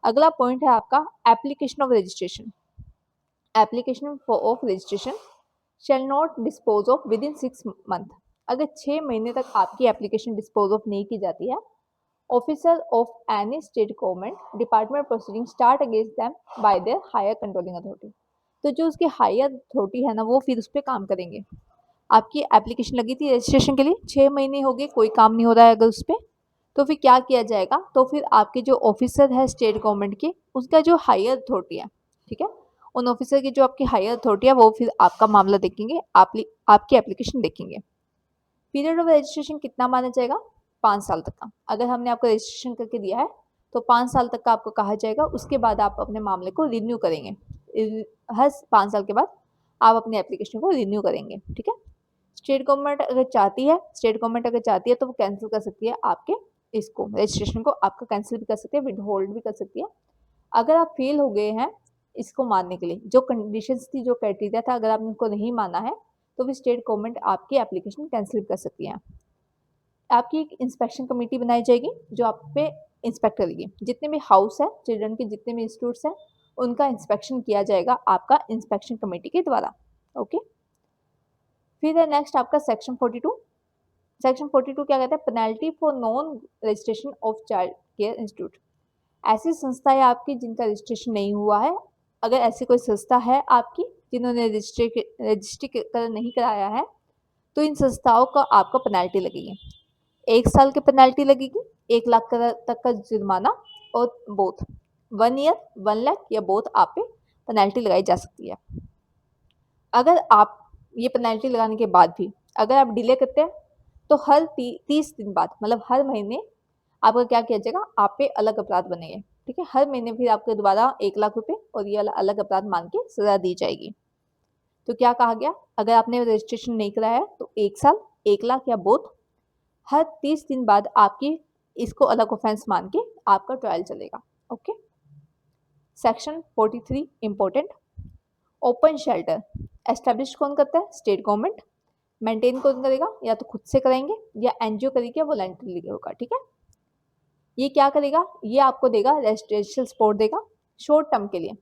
अगला पॉइंट है आपका application of registration. Application of registration shall not dispose of with in 6 month, अगर 6 महीने तक आपकी एप्लीकेशन डिस्पोज ऑफ नहीं की जाती है, officer of any state government department proceeding start against them by their higher controlling authority, तो जो उसकी हायर अथॉरिटी है ना वो फिर उस पर काम करेंगे। आपकी एप्लीकेशन लगी थी रजिस्ट्रेशन के लिए, 6 महीने हो गए, कोई काम नहीं हो रहा है अगर उस पर, तो फिर क्या किया जाएगा, तो फिर आपके जो ऑफिसर है स्टेट गवर्नमेंट के, उसका जो हायर अथॉरिटी है, ठीक है, उन ऑफिसर की जो आपकी हायर अथॉरिटी है वो फिर आपका मामला देखेंगे, आपकी एप्लीकेशन देखेंगे। पीरियड ऑफ रजिस्ट्रेशन कितना माना जाएगा, 5 साल तक का। अगर हमने आपको रजिस्ट्रेशन करके दिया है तो 5 साल तक का आपको कहा जाएगा, उसके बाद आप अपने मामले को रिन्यू करेंगे, हर 5 साल के बाद आप अपनी एप्लीकेशन को रिन्यू करेंगे, ठीक है। स्टेट गवर्नमेंट अगर चाहती है तो वो कैंसिल कर सकती है आपके इसको रजिस्ट्रेशन को, आपका कैंसिल भी कर सकती है, विद होल्ड भी कर सकती है। अगर आप फेल हो गए हैं इसको मानने के लिए, जो कंडीशंस थी, जो क्राइटेरिया था, अगर आपने उनको नहीं माना है तो फिर स्टेट गवर्नमेंट आपकी एप्लीकेशन कैंसिल कर सकती है। आपकी एक इंस्पेक्शन कमेटी बनाई जाएगी जो आप पे इंस्पेक्ट करेगी, जितने भी हाउस है चिल्ड्रन के, जितने भी इंस्टीट्यूट्स हैं उनका इंस्पेक्शन किया जाएगा आपका इंस्पेक्शन कमेटी के द्वारा, ओके। फिर है नेक्स्ट आपका सेक्शन 42। सेक्शन 42 क्या कहता है, penalty for non registration of child care institute. ऐसी संस्थाएं आपकी जिनका रजिस्ट्रेशन नहीं हुआ है, अगर ऐसी कोई संस्था है आपकी जिन्होंने रजिस्ट्री नहीं कराया है तो इन संस्थाओं का आपको पेनल्टी लगेगी, 1 साल की पेनल्टी लगेगी, 1 लाख तक का जुर्माना, और बोथ 1 ईयर 1 लाख या बोथ आप पे पेनल्टी लगाई जा सकती है। अगर आप ये पेनल्टी लगाने के बाद भी अगर आप डिले करते हैं तो हर 30 दिन बाद, मतलब हर महीने आपका क्या किया जाएगा, आप पे अलग अपराध बनेंगे। ठीक है। हर महीने फिर आपको दोबारा 1 लाख रुपए और ये वाला अलग अपराध मान के सजा दी जाएगी। तो क्या कहा गया, अगर आपने रजिस्ट्रेशन नहीं कराया है तो 1 साल, 1 लाख या बोथ, हर 30 दिन बाद आपकी इसको अलग ऑफेंस मान के आपका ट्रायल चलेगा। Okay. Section 43 important, open shelter establish कौन करता है, स्टेट गवर्नमेंट। मेंटेन कौन करेगा, या तो खुद से कराएंगे या एनजीओ करेगी या वॉलंटरी होगा। ठीक है। ये क्या करेगा, ये आपको देगा रेजिडेंशियल सपोर्ट देगा, शॉर्ट टर्म के लिए,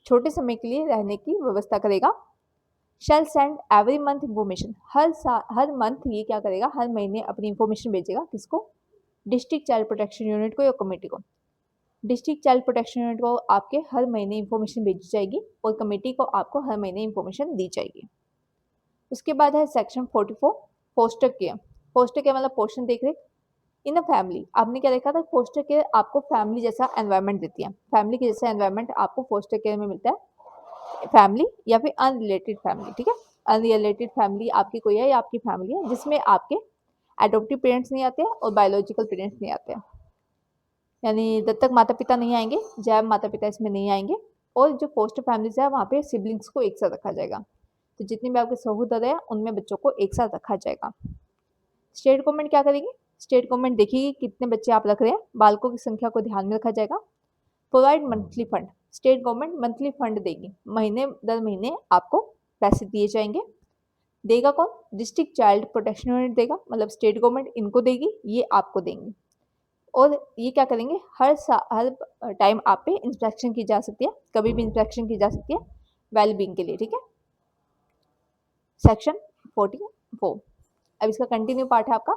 छोटे समय के लिए रहने की व्यवस्था करेगा। शैल सेंड एवरी मंथ इंफॉर्मेशन, हर मंथ ये क्या करेगा, हर महीने अपनी इंफॉर्मेशन भेजेगा, किसको, डिस्ट्रिक्ट चाइल्ड प्रोटेक्शन यूनिट को या कमेटी को। डिस्ट्रिक्ट चाइल्ड प्रोटेक्शन यूनिट को आपके हर महीने इंफॉर्मेशन भेजी जाएगी और कमेटी को आपको हर महीने इंफॉर्मेशन दी जाएगी। उसके बाद है section 44 foster care. Foster care मतलब पोषण देख रेख इन अ फैमिली। आपने क्या देखा था, फोस्टर केयर आपको फैमिली जैसा एनवायरनमेंट देती है। फैमिली के जैसा एनवायरनमेंट आपको फोस्टर केयर में मिलता है, फैमिली या फिर अनरिलेटेड फैमिली। ठीक है। अनरिलेटेड फैमिली आपकी कोई है या आपकी फैमिली है जिसमें आपके एडॉप्टिव पेरेंट्स नहीं आते हैं और बायोलॉजिकल पेरेंट्स नहीं आते हैं, यानी दत्तक माता पिता नहीं आएंगे, जैव माता पिता इसमें नहीं आएंगे। और जो फोस्टर फैमिलीज है वहाँ पे सिबलिंग्स को एक साथ रखा जाएगा। तो जितने भी आपके सहोदर है उनमें बच्चों को एक साथ रखा जाएगा। स्टेट गवर्नमेंट क्या करेगी, स्टेट गवर्नमेंट देखेगी कितने बच्चे आप रख रहे हैं, बालकों की संख्या को ध्यान में रखा जाएगा। Provide monthly fund, state government monthly fund देगी, महीने दर महीने आपको पैसे दिए जाएंगे। देगा कौन, डिस्ट्रिक्ट चाइल्ड प्रोटेक्शन यूनिट देगा, मतलब स्टेट गवर्नमेंट इनको देगी, ये आपको देंगे। और ये क्या करेंगे, हर टाइम आप पे इंस्पेक्शन की जा सकती है, कभी भी इंस्पेक्शन की जा सकती है वेलबींग के लिए। ठीक है। सेक्शन 44, अब इसका कंटिन्यू पार्ट है आपका।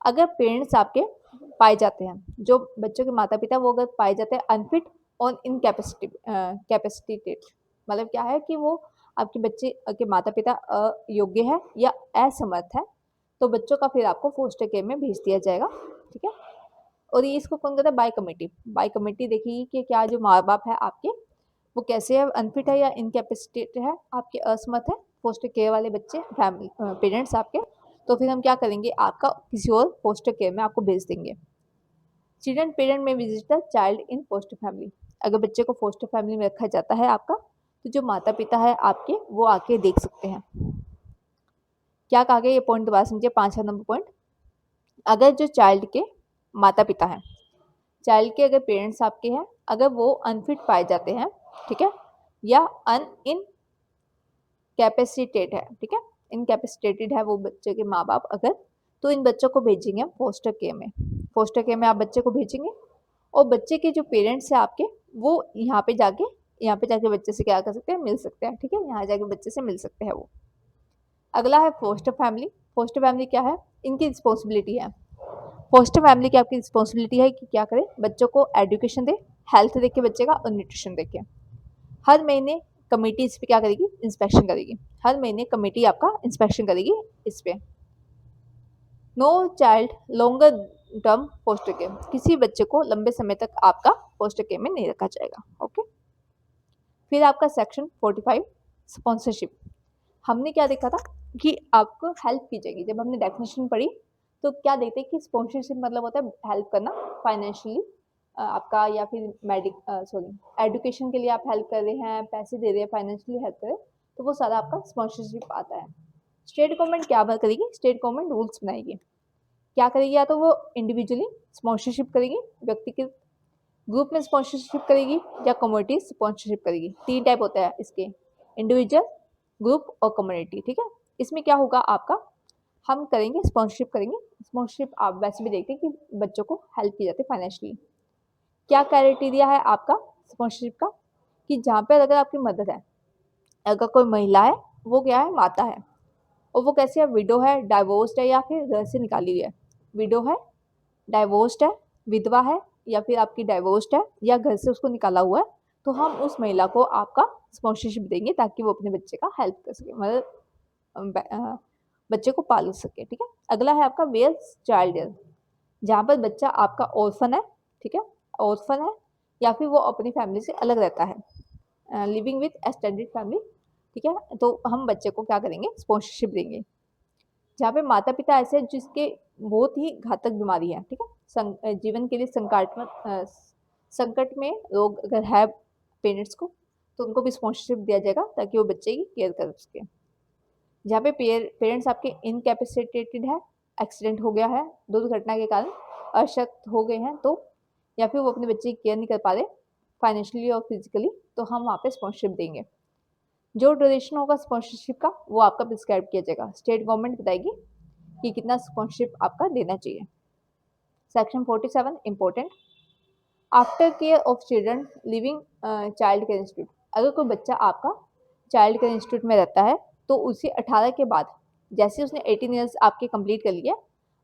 अगर पेरेंट्स आपके पाए जाते हैं, जो बच्चों के माता पिता वो अगर पाए जाते हैं अनफिट और कैपेसिटेटेड, मतलब क्या है कि वो आपके बच्चे के माता पिता अयोग्य है या असमर्थ है, तो बच्चों का फिर आपको फोस्टर केयर में भेज दिया जाएगा। ठीक है। और ये इसको कौन करता है, बाय कमेटी। बाय कमेटी देखिए कि क्या जो माँ बाप है आपके वो कैसे है, अनफिट है या इनकेपेसिटेट है, आपके असमर्थ है, फोस्टर केयर वाले बच्चे फैमिली पेरेंट्स आपके, तो फिर हम क्या करेंगे, आपका किसी और फोस्टर केयर में आपको भेज देंगे। चिल्ड्रन पेरेंट में visit the child in foster family, अगर बच्चे को फोस्टर फैमिली में रखा जाता है आपका, तो जो माता पिता है आपके वो आके देख सकते हैं। क्या कहा गया, ये पॉइंट दोबारा समझिए, 5 नंबर पॉइंट। अगर जो चाइल्ड के माता पिता हैं, चाइल्ड के अगर पेरेंट्स आपके हैं, अगर वो अनफिट पाए जाते हैं, ठीक है, या इनकैपेसिटेट है, ठीक है, इनकैपेसिटेटेड है वो बच्चे के माँ बाप अगर, तो इन बच्चों को भेजेंगे हम फोस्टर केयर में। फोस्टर केयर में आप बच्चे को भेजेंगे और बच्चे के जो पेरेंट्स हैं आपके वो यहाँ पे जाके बच्चे से क्या कर सकते हैं, मिल सकते हैं। ठीक है, यहाँ जाके बच्चे से मिल सकते हैं वो। अगला है फोस्टर फैमिली। फोस्टर फैमिली क्या है, इनकी रिस्पॉन्सिबिलिटी है। फोस्टर फैमिली की आपकी रिस्पॉन्सिबिलिटी है कि क्या करे, बच्चों को एजुकेशन दे, हेल्थ देखे बच्चे का और न्यूट्रिशन देखे। हर महीने कमेटी इस पे क्या करेगी, इंस्पेक्शन करेगी। हर महीने कमेटी आपका इंस्पेक्शन करेगी इस पे। No child longer term foster care, किसी बच्चे को लंबे समय तक आपका फोस्टर केयर में नहीं रखा जाएगा। ओके। फिर आपका सेक्शन 45 स्पॉन्सरशिप। हमने क्या देखा था कि आपको हेल्प की जाएगी, जब हमने डेफिनेशन पढ़ी तो क्या देखते हैं कि स्पॉन्सरशिप मतलब होता है हेल्प करना फाइनेंशियली आपका, या फिर एजुकेशन के लिए आप हेल्प कर रहे हैं, पैसे दे रहे हैं, फाइनेंशियली हेल्प कर रहे हैं, तो वो सारा आपका स्पॉन्सरशिप आता है। स्टेट गवर्नमेंट क्या करेगी, स्टेट गवर्नमेंट रूल्स बनाएगी। क्या करेगी, या तो वो इंडिविजुअली स्पॉन्सरशिप करेगी, व्यक्तिगत ग्रुप में स्पॉन्सरशिप करेगी, या कम्युनिटी स्पॉन्सरशिप करेगी। 3 टाइप होता है इसके, इंडिविजुअल, ग्रुप और कम्युनिटी। ठीक है। इसमें क्या होगा आपका, हम करेंगे स्पॉन्सरशिप करेंगे। स्पॉन्सरशिप आप वैसे भी देखते हैं कि बच्चों को हेल्प की जाती है फाइनेंशियली। क्या क्राइटेरिया है आपका स्पॉन्सरशिप का, कि जहाँ पर अगर आपकी मदद है, अगर कोई महिला है वो क्या है, माता है, और वो कैसे है, विडो है, डाइवोर्स्ड है, या फिर घर से निकाली हुई है। विडो है, डाइवोर्स्ड है, विधवा है, या फिर आपकी डाइवोर्स्ड है या घर से उसको निकाला हुआ है, तो हम उस महिला को आपका स्पॉन्सरशिप देंगे ताकि वो अपने बच्चे का हेल्प कर सके, मतलब बच्चे को पाल सके। ठीक है। अगला है आपका वेयर चाइल्ड है, जहाँ पर बच्चा आपका ऑर्फन है, ठीक है, ऑर्फन है, या फिर वो अपनी फैमिली से अलग रहता है, लिविंग विथ एक्सटेंडेड फैमिली। ठीक है, तो हम बच्चे को क्या करेंगे, स्पॉन्सरशिप देंगे। जहाँ पे माता पिता ऐसे जिसके बहुत ही घातक बीमारी है, ठीक है, जीवन के लिए संकट में लोग अगर है पेरेंट्स को, तो उनको भी स्पॉन्सरशिप दिया जाएगा ताकि वो बच्चे की केयर कर सके। जहाँ पे पेरेंट्स आपके इनकैपेसिटेटेड है, एक्सीडेंट हो गया है, दुर्घटना के कारण अशक्त हो गए हैं, तो या फिर वो अपने बच्चे की केयर नहीं कर पा रहे फाइनेंशियली और फिजिकली, तो हम वहाँ पे स्पॉन्सरशिप देंगे। जो ड्यूरेशन होगा स्पॉन्सरशिप का वो आपका प्रिस्क्राइब किया जाएगा, स्टेट गवर्नमेंट बताएगी कि कितना स्पॉन्सरशिप आपका देना चाहिए। Section 47 important, after care of children living child care institute. अगर कोई बच्चा आपका चाइल्ड केयर इंस्टीट्यूट में रहता है तो उसे 18 के बाद, जैसे उसने 18 ईयर्स आपके कंप्लीट कर लिया,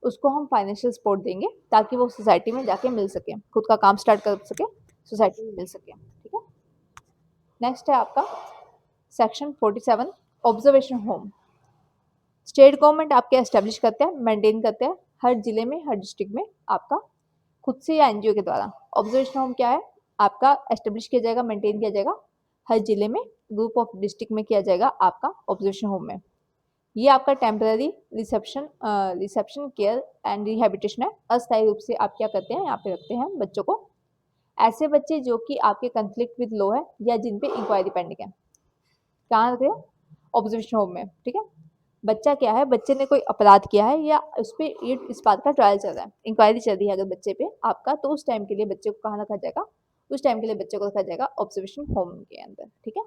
उसको हम फाइनेंशियल सपोर्ट देंगे ताकि वो सोसाइटी में जाके मिल सके, खुद का काम स्टार्ट कर सके, सोसाइटी में मिल सके। ठीक है, नेक्स्ट है आपका section 47 observation home. State government आपके एस्टेब्लिश करते हैं, मेंटेन करते हैं हर जिले में, हर डिस्ट्रिक्ट में आपका खुद से या एनजीओ के द्वारा। ऑब्जर्वेशन होम क्या है, आपका एस्टेब्लिश किया जाएगा, मेंटेन किया जाएगा हर जिले में, ग्रुप ऑफ डिस्ट्रिक्ट में किया जाएगा आपका ऑब्जर्वेशन होम में। ये आपका temporary reception care and rehabilitation है। अस्थायी रूप से आप क्या करते हैं, यहाँ पे रखते हैं बच्चों को, ऐसे बच्चे जो कि आपके कंफ्लिक्ट विद लॉ है या जिन पे इंक्वायरी पेंडिंग है। कहाँ रखते हैं, ऑब्जर्वेशन होम में। ठीक है, बच्चा क्या है, बच्चे ने कोई अपराध किया है या उस पर ये इस बात का ट्रायल चल रहा है, इंक्वायरी चल रही है अगर बच्चे पे आपका, तो उस टाइम के लिए बच्चे को कहाँ रखा जाएगा, उस टाइम के लिए बच्चे को रखा जाएगा ऑब्जर्वेशन होम के अंदर। ठीक है,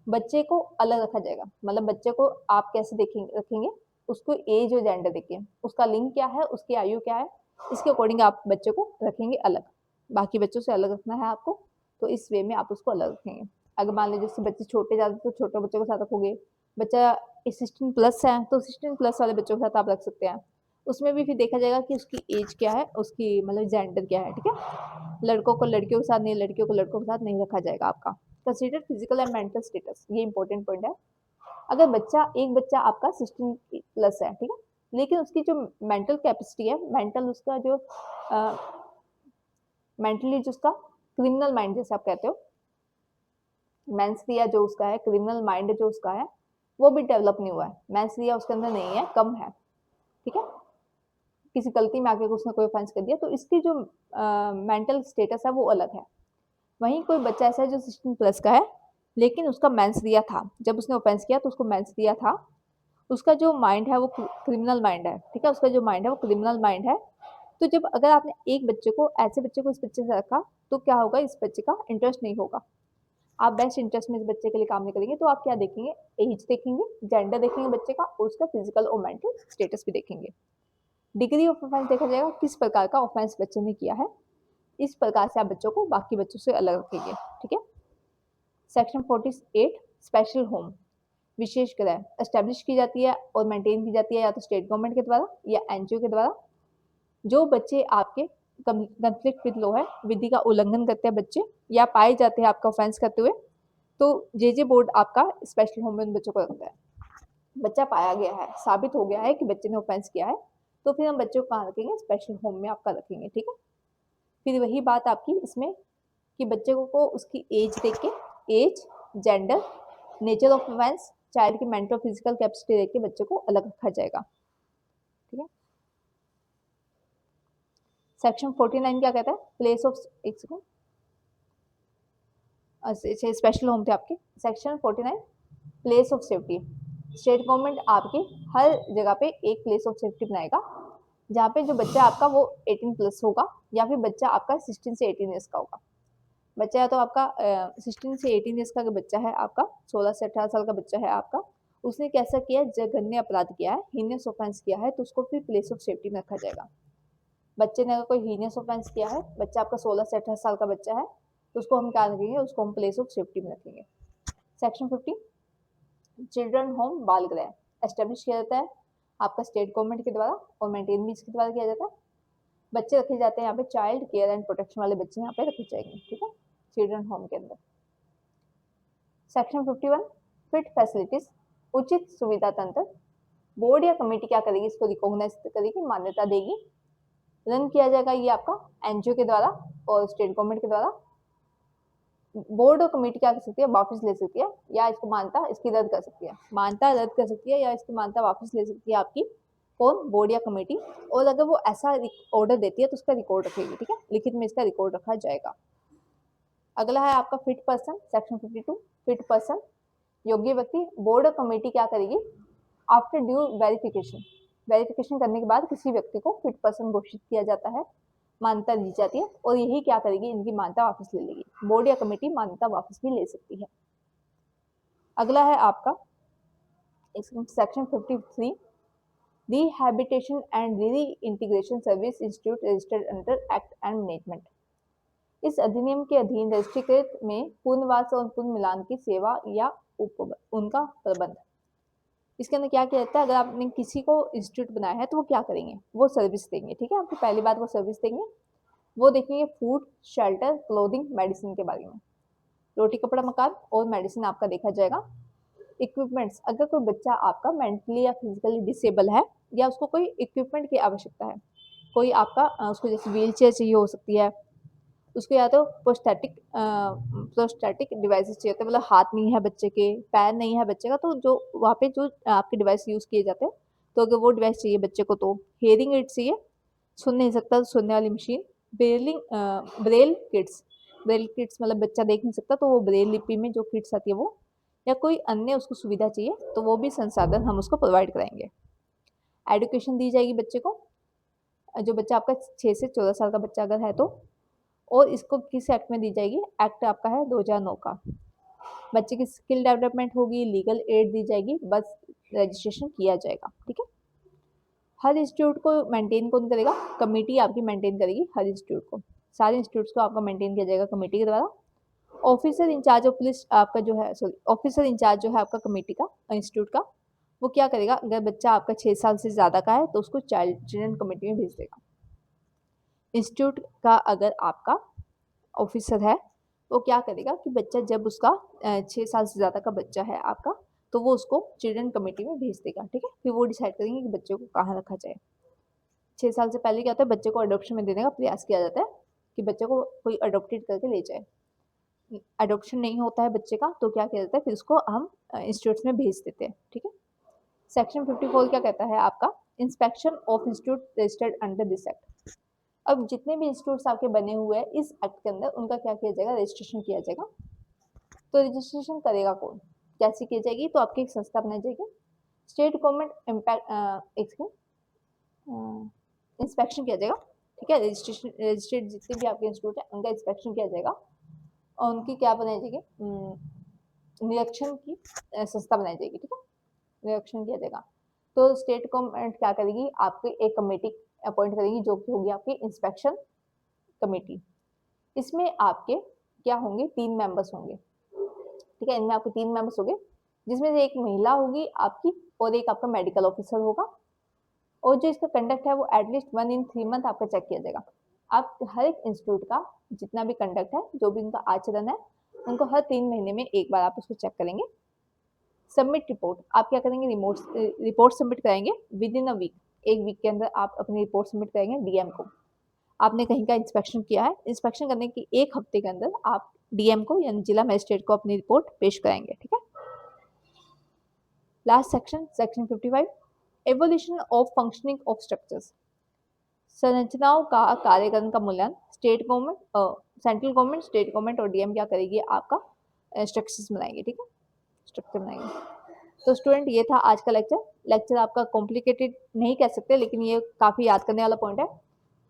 बच्चे को अलग रखा जाएगा, मतलब बच्चे को आप कैसे देखेंगे, रखेंगे, उसको एज और जेंडर देखिए, उसका लिंग क्या है, उसकी आयु क्या है, इसके अकॉर्डिंग आप बच्चे को रखेंगे अलग, बाकी बच्चों से अलग रखना है आपको, तो इस वे में आप उसको अलग रखेंगे। अगर मान लीजिए जैसे बच्चे छोटे ज़्यादा तो छोटे बच्चों के साथ रखोगे, बच्चा 16+ है तो 16+ वाले बच्चों के साथ आप रख सकते हैं। उसमें भी फिर देखा जाएगा कि उसकी एज क्या है, उसकी मतलब जेंडर क्या है। ठीक है, लड़कों को लड़कियों के साथ नहीं, लड़कियों को लड़कों के साथ नहीं रखा जाएगा आपका। Consider physical and mental status, ये इंपॉर्टेंट पॉइंट है। अगर एक बच्चा आपका 16+ है, ठीक है, लेकिन उसकी जो मेंटल कैपेसिटी है, मेंटल उसका जो मेंटली जो उसका क्रिमिनल माइंड जैसे आप कहते हो, मेंसरिया जो उसका है, क्रिमिनल माइंड जो उसका है, वो भी डेवलप नहीं हुआ है, मेंसरिया उसके अंदर नहीं है, कम है। ठीक है, किसी गलती में आके उसने कोई ऑफेंस कर दिया तो इसकी जो मेंटल स्टेटस है वो अलग है। वहीं कोई बच्चा ऐसा है जो 16+ का है, लेकिन उसका मेंसरिया था, जब उसने ऑफेंस किया तो उसको मेंसरिया था, उसका जो माइंड है वो क्रिमिनल माइंड है। ठीक है, उसका जो माइंड है वो क्रिमिनल माइंड है। तो जब अगर आपने एक बच्चे को, ऐसे बच्चे को इस बच्चे से रखा, तो क्या होगा, इस बच्चे का इंटरेस्ट नहीं होगा, आप बेस्ट इंटरेस्ट में इस बच्चे के लिए काम नहीं करेंगे, तो आप क्या देखेंगे, एज देखेंगे, जेंडर देखेंगे बच्चे का, और उसका फिजिकल और मेंटल स्टेटस भी देखेंगे। डिग्री ऑफ ऑफेंस देखा जाएगा, किस प्रकार का ऑफेंस बच्चे ने किया है, इस प्रकार से आप बच्चों को बाकी बच्चों से अलग रखेंगे। ठीक है, सेक्शन 48 स्पेशल होम, विशेष गृह एस्टेब्लिश की जाती है और मेंटेन की जाती है या तो स्टेट गवर्नमेंट के द्वारा या एनजीओ के द्वारा। जो बच्चे आपके कंफ्लिक्ट विद लॉ है, विधि का उल्लंघन करते हैं बच्चे या पाए जाते हैं आपका ऑफेंस करते हुए, तो जे बोर्ड आपका स्पेशल होम में उन बच्चों को रखता है। बच्चा पाया गया है, साबित हो गया है कि बच्चे ने ऑफेंस किया है, तो फिर हम बच्चे को कहाँ रखेंगे, स्पेशल होम में आपका रखेंगे। ठीक है, फिर वही बात आपकी इसमें कि बच्चे को उसकी एज देख के, age, gender, nature of offence, child की मेंटल फिजिकल कैपेसिटी देख के बच्चे को अलग रखा जाएगा। ठीक है, सेक्शन 49 क्या कहता है, प्लेस ऑफ, एक सेकंड, स्पेशल होम थे आपके। Section 49 place of safety, state government आपके हर जगह पे एक प्लेस ऑफ सेफ्टी बनाएगा, जहाँ पे जो बच्चा आपका वो 18+ होगा, या फिर बच्चा आपका 16 से 18 ईयर्स का होगा। बच्चा या तो आपका 16 से 18 ईयर्स का बच्चा है, आपका 16 से 18 साल का बच्चा है आपका, उसने कैसा किया, जघन्य अपराध किया है, हीनियस ऑफेंस किया है, तो उसको फिर प्लेस ऑफ सेफ्टी में रखा जाएगा। बच्चे ने अगर कोई हीनियस ऑफेंस किया है, बच्चा आपका 16 से 18 साल का बच्चा है, तो उसको हम क्या रखेंगे, उसको हम प्लेस ऑफ सेफ्टी में रखेंगे। सेक्शन 50 चिल्ड्रन होम, बाल गृह एस्टेब्लिश किया जाता है आपका स्टेट गवर्नमेंट के द्वारा और मेंटेन भी इसके द्वारा किया जाता है। बच्चे रखे जाते हैं यहाँ पे, चाइल्ड केयर एंड प्रोटेक्शन वाले बच्चे यहाँ पे रखे जाएंगे। ठीक है, चिल्ड्रन होम के अंदर। सेक्शन 51 फिट फैसिलिटीज, उचित सुविधा तंत्र, बोर्ड या कमेटी क्या करेगी, इसको रिकॉग्नाइज करेगी, मान्यता देगी, रन किया जाएगा ये आपका एनजीओ के द्वारा और स्टेट गवर्नमेंट के द्वारा। बोर्ड और कमेटी क्या कर सकती है, वापस ले सकती है, या इसको मान्यता इसकी रद्द कर सकती है, मान्यता रद्द कर सकती है, या इसकी मान्यता वापस ले सकती है आपकी कौन? बोर्ड या कमेटी। और अगर वो ऐसा ऑर्डर देती है तो उसका रिकॉर्ड रखेगी, ठीक है, लिखित में इसका रिकॉर्ड रखा जाएगा। अगला है आपका fit person, section 52। Fit person, योग्य व्यक्ति। बोर्ड और कमेटी क्या करेगी? आफ्टर ड्यू वेरिफिकेशन, वेरिफिकेशन करने के बाद किसी व्यक्ति को फिट पर्सन घोषित किया जाता है, मान्यता दी जाती है, और यही क्या करेगी? इनकी मान्यता वापस ले लेगी। बोर्ड या कमेटी मान्यता वापस भी ले सकती है। अगला है आपका section 53, rehabilitation and reintegration service institute registered under act and management. इस अधिनियम के अधीन रजिस्ट्रीकृत में पुनर्वास और पुनर्मिलान की सेवा या उनका प्रबंध। इसके अंदर क्या किया जाता है? अगर आपने किसी को इंस्टीट्यूट बनाया है तो वो क्या करेंगे? वो सर्विस देंगे, ठीक है, आपको पहली बात वो सर्विस देंगे। वो देखेंगे फूड, शेल्टर, क्लोथिंग, मेडिसिन के बारे में, रोटी कपड़ा मकान और मेडिसिन आपका देखा जाएगा। इक्विपमेंट्स, अगर कोई बच्चा आपका मेंटली या फिजिकली डिसेबल है या उसको कोई इक्विपमेंट की आवश्यकता है, कोई आपका उसको जैसे व्हील चेयर चाहिए हो सकती है, उसको या तो प्रोस्थेटिक डिवाइसेस चाहिए होते हैं, मतलब हाथ नहीं है बच्चे के, पैर नहीं है बच्चे का, तो जो वहाँ पे जो आपके डिवाइस यूज़ किए जाते हैं, तो अगर वो डिवाइस चाहिए बच्चे को तो हेयरिंग एड चाहिए, सुन नहीं सकता तो सुनने वाली मशीन, ब्रेल किट्स मतलब बच्चा देख नहीं सकता तो वो ब्रेल लिपि में जो किट्स आती है वो, या कोई अन्य उसको सुविधा चाहिए तो वो भी संसाधन हम उसको प्रोवाइड कराएंगे। एडुकेशन दी जाएगी बच्चे को, जो बच्चा आपका 6 से 14 साल का बच्चा अगर है तो, और इसको किस एक्ट में दी जाएगी? एक्ट आपका है 2009 का। बच्चे की स्किल डेवलपमेंट होगी, लीगल एड दी जाएगी, बस रजिस्ट्रेशन किया जाएगा, ठीक है। हर इंस्टीट्यूट को मेंटेन कौन करेगा? कमेटी आपकी मेंटेन करेगी हर इंस्टीट्यूट को, सारे इंस्टीट्यूट्स को आपका मेंटेन किया जाएगा कमेटी के द्वारा। ऑफिसर इंचार्ज ऑफ पुलिस आपका जो है, सॉरी, ऑफिसर इंचार्ज जो है आपका कमेटी का, इंस्टीट्यूट का, वो क्या करेगा? अगर बच्चा आपका 6 साल से ज़्यादा का है तो उसको चिल्ड्रन कमेटी में भेज देगा। इंस्टीट्यूट का अगर आपका ऑफिसर है तो क्या करेगा कि बच्चा जब उसका 6 साल से ज़्यादा का बच्चा है आपका, तो वो उसको चिल्ड्रन कमेटी में भेज देगा, ठीक है। फिर वो डिसाइड करेंगे कि बच्चे को कहाँ रखा जाए। 6 साल से पहले क्या होता है? बच्चे को अडॉप्शन में देने का प्रयास किया जाता है कि बच्चे को कोई अडॉप्टेड करके ले जाए। अडॉप्शन नहीं होता है बच्चे का तो क्या किया जाता है? फिर उसको हम इंस्टीट्यूट्स में भेज देते हैं, ठीक है। सेक्शन 54 क्या कहता है आपका? Inspection of institute registered under this act. अब जितने भी इंस्टीट्यूट्स आपके बने हुए हैं इस एक्ट के अंदर, उनका क्या किया जाएगा? रजिस्ट्रेशन किया जाएगा। तो रजिस्ट्रेशन करेगा कौन? कैसे की जाएगी? तो आपकी एक संस्था बनाई जाएगी, स्टेट गवर्नमेंट इम्पैक्ट इंस्पेक्शन किया जाएगा, ठीक है। रजिस्ट्रेड जितने भी आपके इंस्टीट्यूट है उनका इंस्पेक्शन किया जाएगा और उनकी क्या बनाई जाएगी? निरीक्षण की संस्था बनाई जाएगी, ठीक है, निरीक्षण किया जाएगा। तो स्टेट गवर्नमेंट क्या करेगी? आपकी एक कमेटी अपॉइंट करेगी जो कि होगी आपकी इंस्पेक्शन कमेटी। इसमें आपके क्या होंगे? 3 मेंबर्स होंगे, ठीक है। इनमें आपके 3 मेंबर्स होंगे, जिसमें से एक महिला होगी आपकी और एक आपका मेडिकल ऑफिसर होगा, और जो इसका कंडक्ट है वो एटलीस्ट 1 in 3 मंथ आपका चेक किया जाएगा। आप हर एक इंस्टीट्यूट का जितना भी कंडक्ट है, जो भी उनका आचरण है, उनको हर 3 महीने में एक बार आप उसको चेक करेंगे। सबमिट रिपोर्ट, आप क्या करेंगे? रिपोर्ट सबमिट कराएंगे विद इन अ वीक, एक वीक के अंदर आप अपनी रिपोर्ट सबमिट करेंगे डीएम को। आपने कहीं का इंस्पेक्शन किया है, इंस्पेक्शन करने के 1 हफ्ते के अंदर आप डीएम को यानी जिला मजिस्ट्रेट को अपनी रिपोर्ट पेश कराएंगे, ठीक है। Last section, section 55, evolution of functioning of structures. संरचनाओं का कार्यक्रम का मूल्यांकन state government, central government, state government और डीएम क्या करेगी? आपका स्ट्रक्चर्स बनाएंगे, ठीक है, स्ट्रक्चर बनाएंगे। तो स्टूडेंट ये था आज का लेक्चर आपका कॉम्प्लिकेटेड नहीं कह सकते, लेकिन ये काफ़ी याद करने वाला पॉइंट है।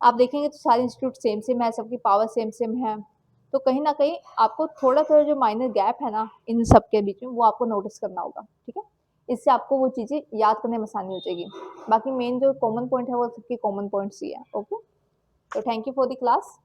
आप देखेंगे तो सारे इंस्टीट्यूट सेम सेम है, सबकी पावर सेम सेम है, तो कहीं ना कहीं आपको थोड़ा थोड़ा जो माइनर गैप है ना इन सब के बीच में, वो आपको नोटिस करना होगा, ठीक है। इससे आपको वो चीज़ें याद करने में आसानी हो जाएगी। बाकी मेन जो कॉमन पॉइंट है वो सबके कॉमन पॉइंट्स ही है। ओके, तो thank you for the class.